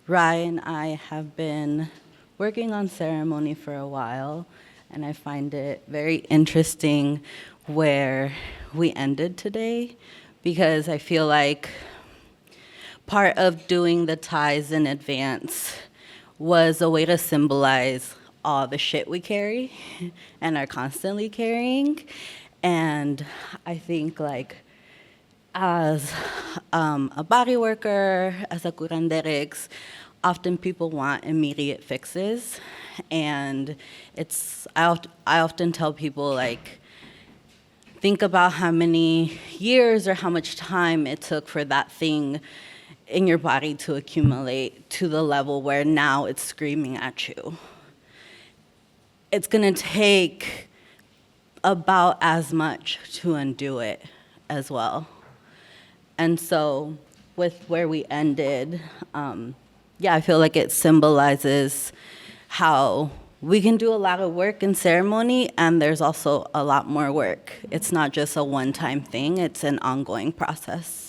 Rai and I have been working on ceremony for a while, and I find it very interesting where we ended today, because I feel like part of doing the ties in advance was a way to symbolize all the shit we carry and are constantly carrying. And I think like as a body worker, as a curanderix, often people want immediate fixes. And I often tell people like, think about how many years or how much time it took for that thing in your body to accumulate to the level where now it's screaming at you. It's gonna take about as much to undo it as well. And so with where we ended, I feel like it symbolizes how we can do a lot of work in ceremony, and there's also a lot more work. It's not just a one-time thing, it's an ongoing process.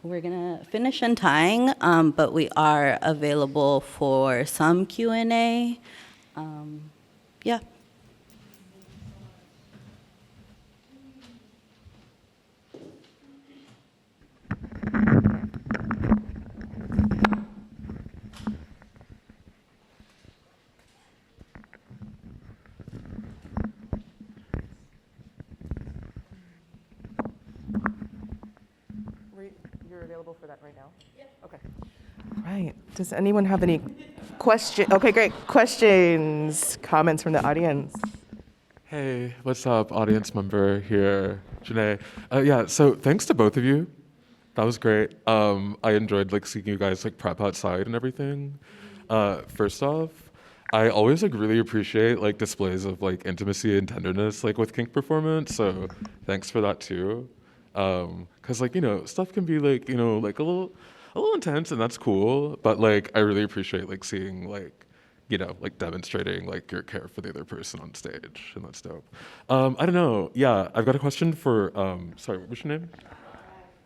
We're gonna finish in tying, but we are available for some Q&A. Yeah. You're available for that right now? Yeah. Okay. Right. Does anyone have any questions? Okay, great. Questions, comments from the audience? Hey, what's up, audience member here, Janae. Yeah, so thanks to both of you. That was great. I enjoyed like seeing you guys like prep outside and everything. First off, I always like really appreciate like displays of like intimacy and tenderness like with kink performance. So thanks for that too. Cause like, you know, stuff can be like, you know, like a little intense, and that's cool. But like, I really appreciate like seeing like, you know, like demonstrating like your care for the other person on stage, and that's dope. I don't know. Yeah, I've got a question for, sorry, what's your name?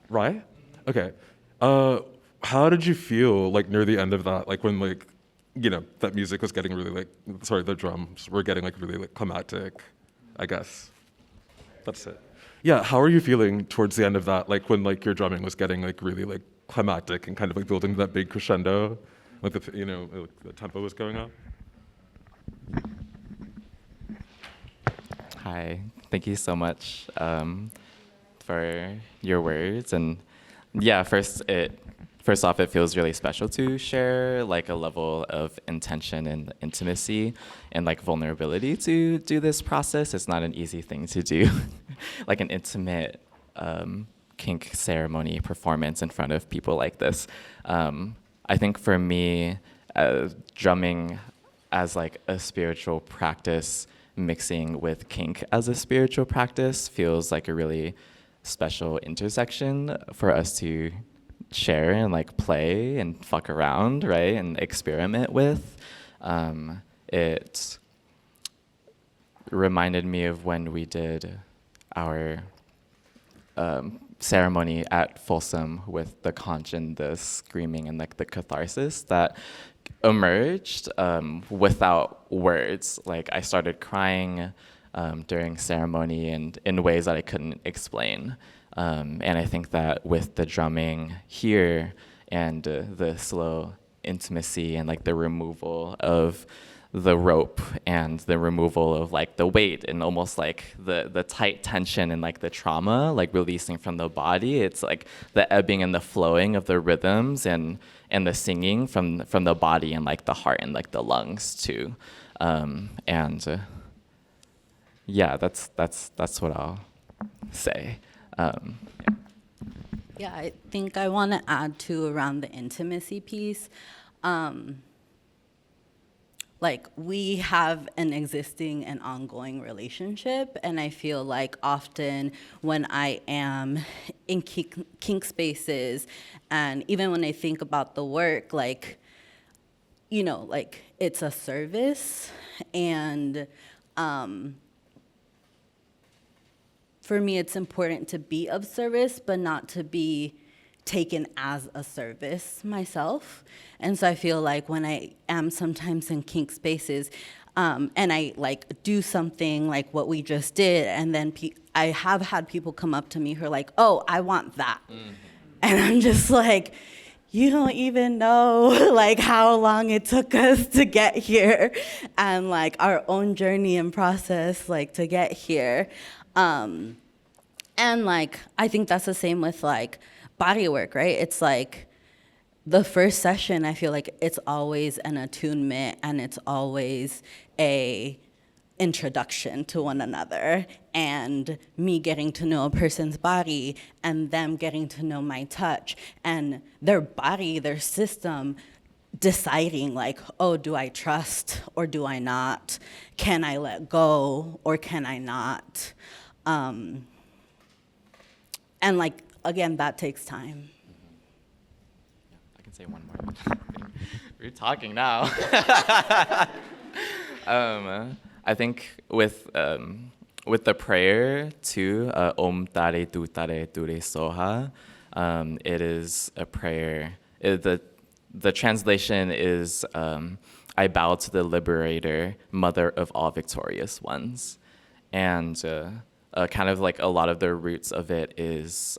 Rai? Okay. How did you feel like near the end of that, like when like, you know, that music was getting really like, sorry, the drums were getting like really like climactic, I guess. That's it. Yeah, how are you feeling towards the end of that, like when like your drumming was getting like really like climactic and kind of like building that big crescendo, like the, you know, like the tempo was going up? Hi, thank you so much for your words. And yeah, first off, it feels really special to share like a level of intention and intimacy and like vulnerability to do this process. It's not an easy thing to do, like an intimate kink ceremony performance in front of people like this. I think for me, drumming as like a spiritual practice, mixing with kink as a spiritual practice feels like a really special intersection for us to share and like play and fuck around, right, and experiment with. It reminded me of when we did our ceremony at Folsom with the conch and the screaming and like the catharsis that emerged without words. Like I started crying during ceremony and in ways that I couldn't explain. And I think that with the drumming here and the slow intimacy and like the removal of the rope and the removal of like the weight and almost like the tight tension and like the trauma like releasing from the body, it's like the ebbing and the flowing of the rhythms and the singing from the body and like the heart and like the lungs too. Yeah, that's what I'll say. Yeah, I think I want to add too around the intimacy piece. Like we have an existing and ongoing relationship, and I feel like often when I am in kink spaces, and even when I think about the work, like, you know, like it's a service, and for me, it's important to be of service, but not to be taken as a service myself. And so I feel like when I am sometimes in kink spaces, and I like do something like what we just did, and then I have had people come up to me who are like, oh, I want that. And I'm just like, you don't even know like how long it took us to get here and like our own journey and process like to get here. And like, I think that's the same with like body work, right? It's like the first session, I feel like it's always an attunement and it's always a introduction to one another and me getting to know a person's body and them getting to know my touch and their body, their system, deciding like, oh, do I trust or do I not? Can I let go or can I not? And like, again, that takes time. I can say one more. We're talking now. I think with the prayer too, Om Tare Tu Tare Ture Soha, it is a prayer. The translation is, I bow to the liberator, mother of all victorious ones. And kind of like a lot of the roots of it is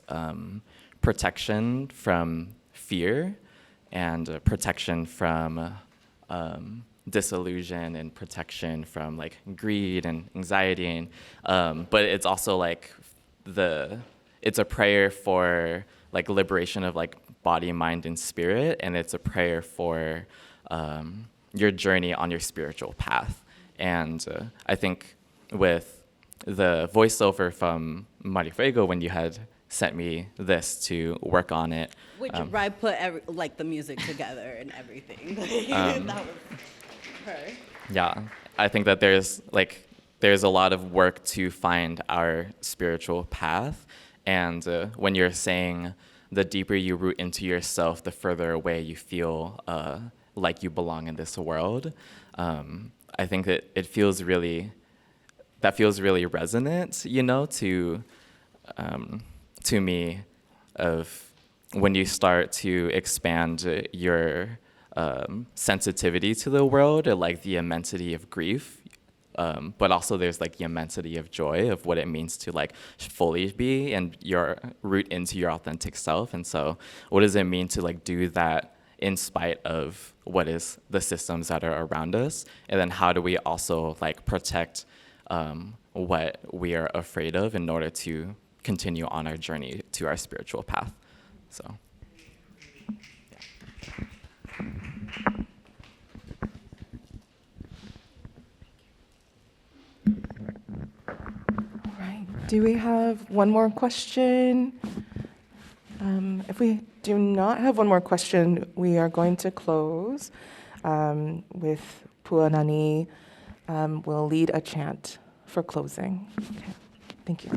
protection from fear and protection from disillusion and protection from like greed and anxiety. And, but it's also like it's a prayer for like liberation of like body, mind, and spirit. And it's a prayer for your journey on your spiritual path. And I think with the voiceover from Marifuego, when you had sent me this to work on it. Which I put like the music together and everything. That was her. Yeah, I think that there's a lot of work to find our spiritual path. And when you're saying the deeper you root into yourself, the further away you feel like you belong in this world. I think that that feels really resonant, you know, to me, of when you start to expand your sensitivity to the world, or like the immensity of grief, but also there's like the immensity of joy of what it means to like fully be and your root into your authentic self. And so what does it mean to like do that in spite of what is the systems that are around us? And then how do we also like protect what we are afraid of in order to continue on our journey to our spiritual path? So, yeah. All right. Do we have one more question? If we do not have one more question, we are going to close with Puanani will lead a chant for closing. Okay. Thank you.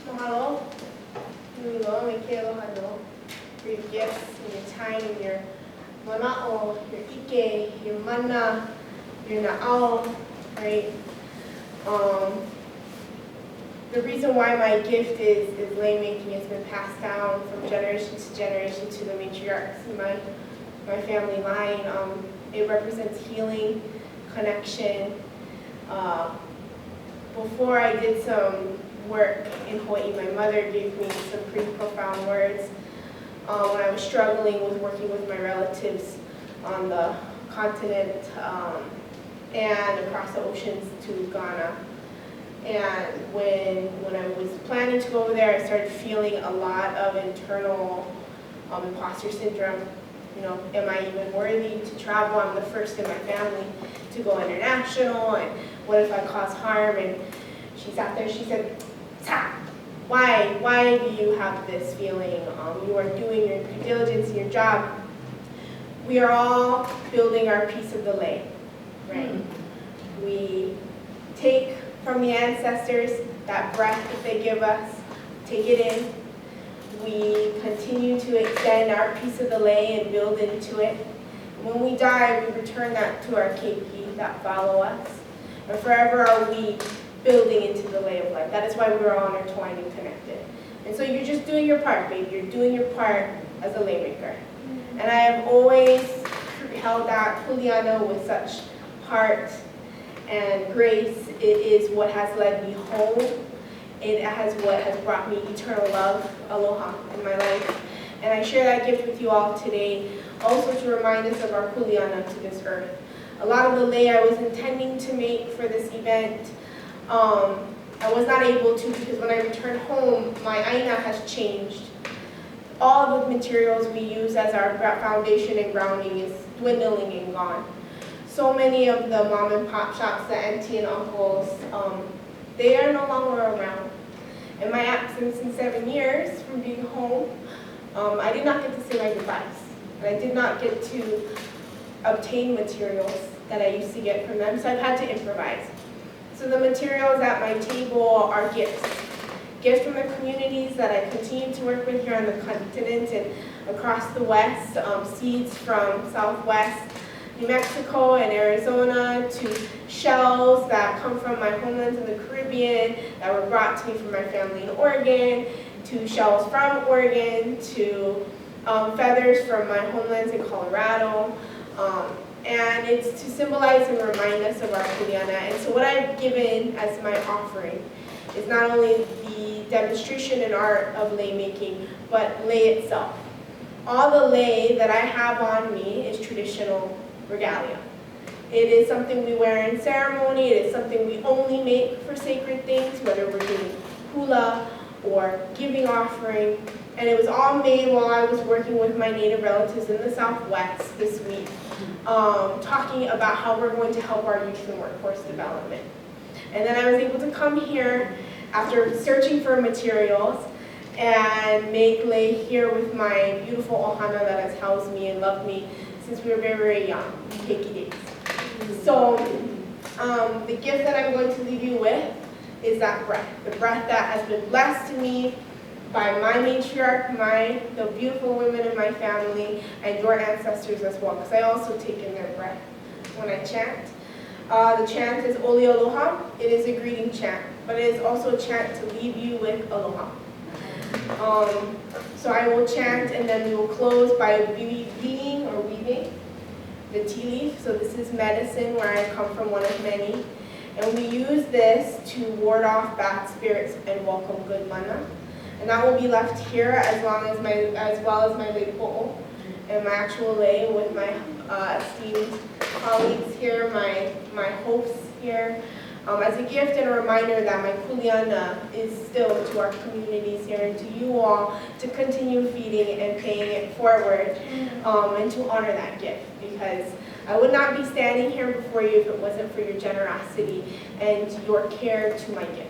Mahalo, Nulo, Mikelo, Hano, for your gifts and your time and your mana'o, your ike, your mana, your na'ao, right? The reason why my gift is lei making has been passed down from generation to generation to the matriarchs in my family line. It represents healing, connection. Before I did some work in Hawaii, my mother gave me some pretty profound words when I was struggling with working with my relatives on the continent and across the oceans to Ghana. And when I was planning to go over there, I started feeling a lot of internal imposter syndrome. You know, am I even worthy to travel? I'm the first in my family to go international, and what if I cause harm? And she sat there, she said, "Ta, Why do you have this feeling? You are doing your due diligence in your job. We are all building our piece of the lei, right? We take from the ancestors that breath that they give us, take it in. We continue to extend our piece of the lei and build into it. When we die, we return that to our keiki that follow us. And forever are we building into the lei of life. That is why we're all intertwined and connected. And so you're just doing your part, baby. You're doing your part as a lei maker. And I have always held that kuleana with such heart and grace. It is what has led me home. It has what has brought me eternal love, aloha, in my life. And I share that gift with you all today, also to remind us of our kuleana to this earth. A lot of the lei I was intending to make for this event, I was not able to because when I returned home, my aina has changed. All the materials we use as our foundation and grounding is dwindling and gone. So many of the mom and pop shops, the auntie and uncles, they are no longer around. In my absence in 7 years from being home, I did not get to say my goodbyes. And I did not get to obtain materials that I used to get from them, so I've had to improvise. So the materials at my table are gifts. Gifts from the communities that I continue to work with here on the continent and across the West, seeds from Southwest New Mexico and Arizona, to shells that come from my homelands in the Caribbean that were brought to me from my family in Oregon, to shells from Oregon, to feathers from my homelands in Colorado. And it's to symbolize and remind us of our kuleana. And so what I've given as my offering is not only the demonstration and art of lei making, but lei itself. All the lei that I have on me is traditional regalia. It is something we wear in ceremony. It is something we only make for sacred things, whether we're doing hula or giving offering. And it was all made while I was working with my Native relatives in the Southwest this week, talking about how we're going to help our youth in workforce development. And then I was able to come here after searching for materials and make lei here with my beautiful ohana that has housed me and loved me since we were very, very young, keiki days. So the gift that I'm going to leave you with is that breath, the breath that has been blessed to me by my matriarch, the beautiful women in my family, and your ancestors as well, because I also take in their breath when I chant. The chant is Oli Aloha. It is a greeting chant, but it is also a chant to leave you with aloha. So I will chant, and then we will close by weaving the tea leaf. So this is medicine, where I come from, one of many. And we use this to ward off bad spirits and welcome good mana. And that will be left here as well as my lei po'o and my actual lei with my esteemed colleagues here, my hosts here, as a gift and a reminder that my kuleana is still to our communities here and to you all to continue feeding and paying it forward, and to honor that gift, because I would not be standing here before you if it wasn't for your generosity and your care to my gift.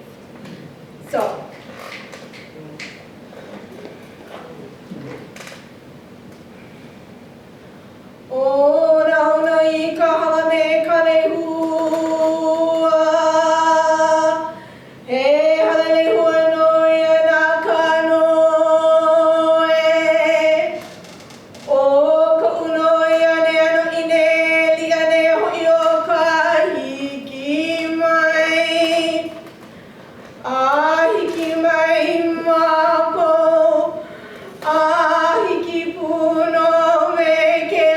So, o na I ka halame ka lehua, he hala lehua no ia na ka no e, o ka uno ia ne ano ine li ane hoi o ka hiki mai, a hiki mai mako, a hiki puno me ke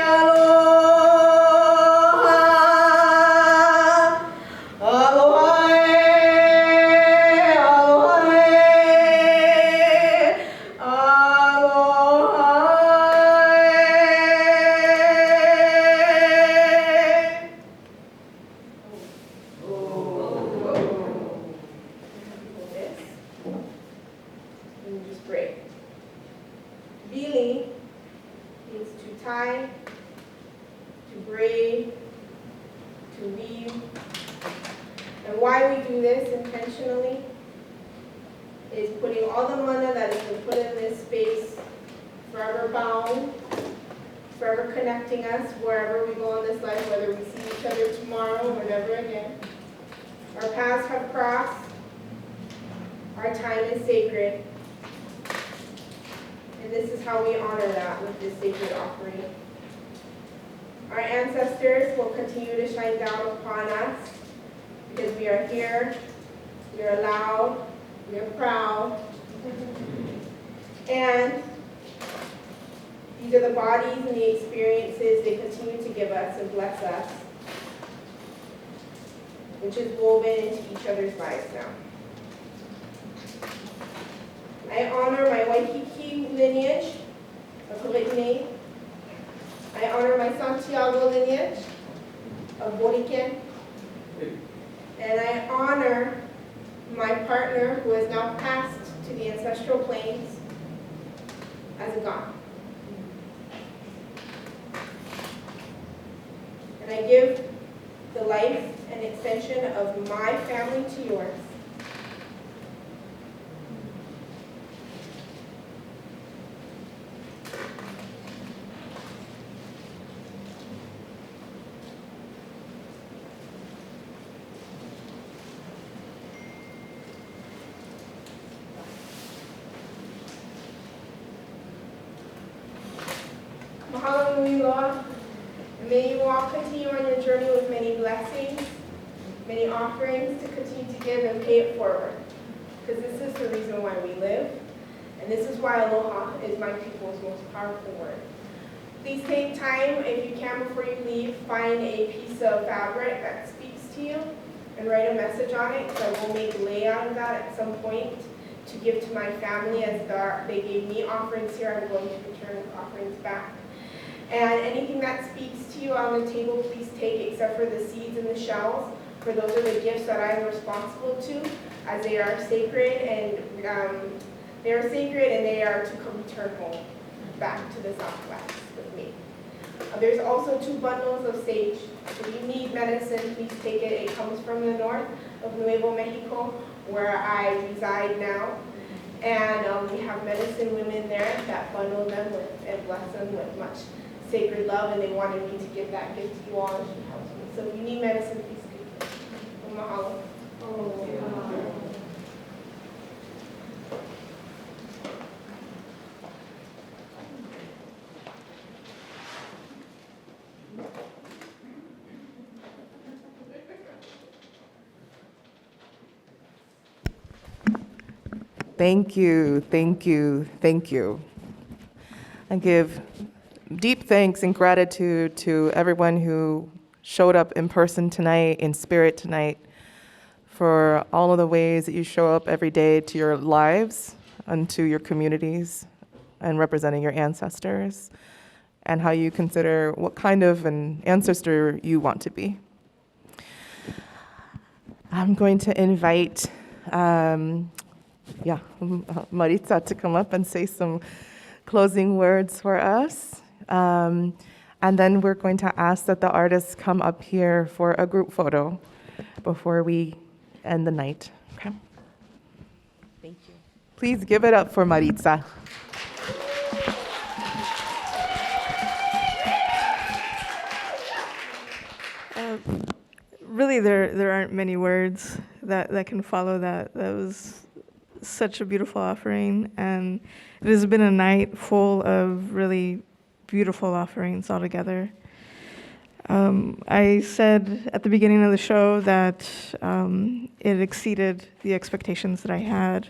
is putting all the mana that has been put in this space, forever bound, forever connecting us wherever we go in this life, whether we see each other tomorrow or never again. Our paths have crossed. Our time is sacred. And this is how we honor that with this sacred offering. Our ancestors will continue to shine down upon us because we are here, we are loud, we are proud. And these are the bodies and the experiences they continue to give us and bless us, which is woven into each other's lives now. I honor my Waikiki lineage of Hawaii. I honor my Santiago lineage of Boriken. And I honor my partner who has now passed to the ancestral planes as a god. And I give the life and extension of my family to yours. Mahalo nui loa. And may you all continue on your journey with many blessings, many offerings to continue to give and pay it forward. Because this is the reason why we live. And this is why aloha is my people's most powerful word. Please take time, if you can before you leave, find a piece of fabric that speaks to you and write a message on it, because I will make a layout of that at some point to give to my family as they gave me offerings here. I'm going to return offerings back. And anything that speaks to you on the table, please take, except for the seeds and the shells, for those are the gifts that I'm responsible to, as they are sacred and they are to come return home back to the Southwest with me. There's also 2 bundles of sage. If you need medicine, please take it. It comes from the north of Nuevo Mexico, where I reside now. And we have medicine women there that bundle them with and bless them with much sacred love, and they wanted me to give that gift to you all, and she helps me. So if you need medicine, please give it. Mahalo. Thank you, thank you, thank you. I give deep thanks and gratitude to everyone who showed up in person tonight, in spirit tonight, for all of the ways that you show up every day to your lives and to your communities and representing your ancestors, and how you consider what kind of an ancestor you want to be. I'm going to invite Maritza to come up and say some closing words for us. And then we're going to ask that the artists come up here for a group photo before we end the night. Okay? Thank you. Please give it up for Maritza. Really, there aren't many words that can follow that. That was such a beautiful offering, and it has been a night full of really beautiful offerings altogether. I said at the beginning of the show that it exceeded the expectations that I had.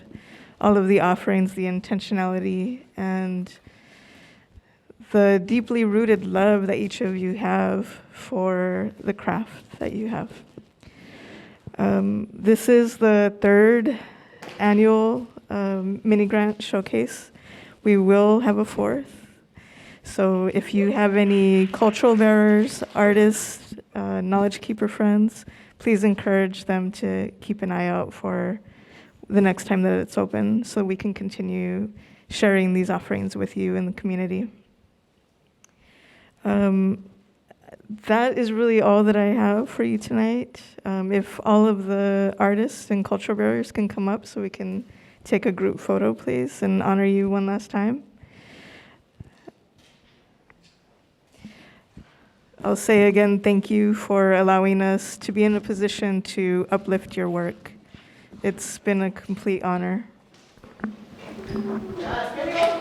All of the offerings, the intentionality, and the deeply rooted love that each of you have for the craft that you have. This is the 3rd annual mini grant showcase. We will have a 4th. So if you have any cultural bearers, artists, knowledge keeper friends, please encourage them to keep an eye out for the next time that it's open, so we can continue sharing these offerings with you in the community. That is really all that I have for you tonight. If all of the artists and cultural bearers can come up so we can take a group photo, please, and honor you one last time. I'll say again, thank you for allowing us to be in a position to uplift your work. It's been a complete honor. Yes,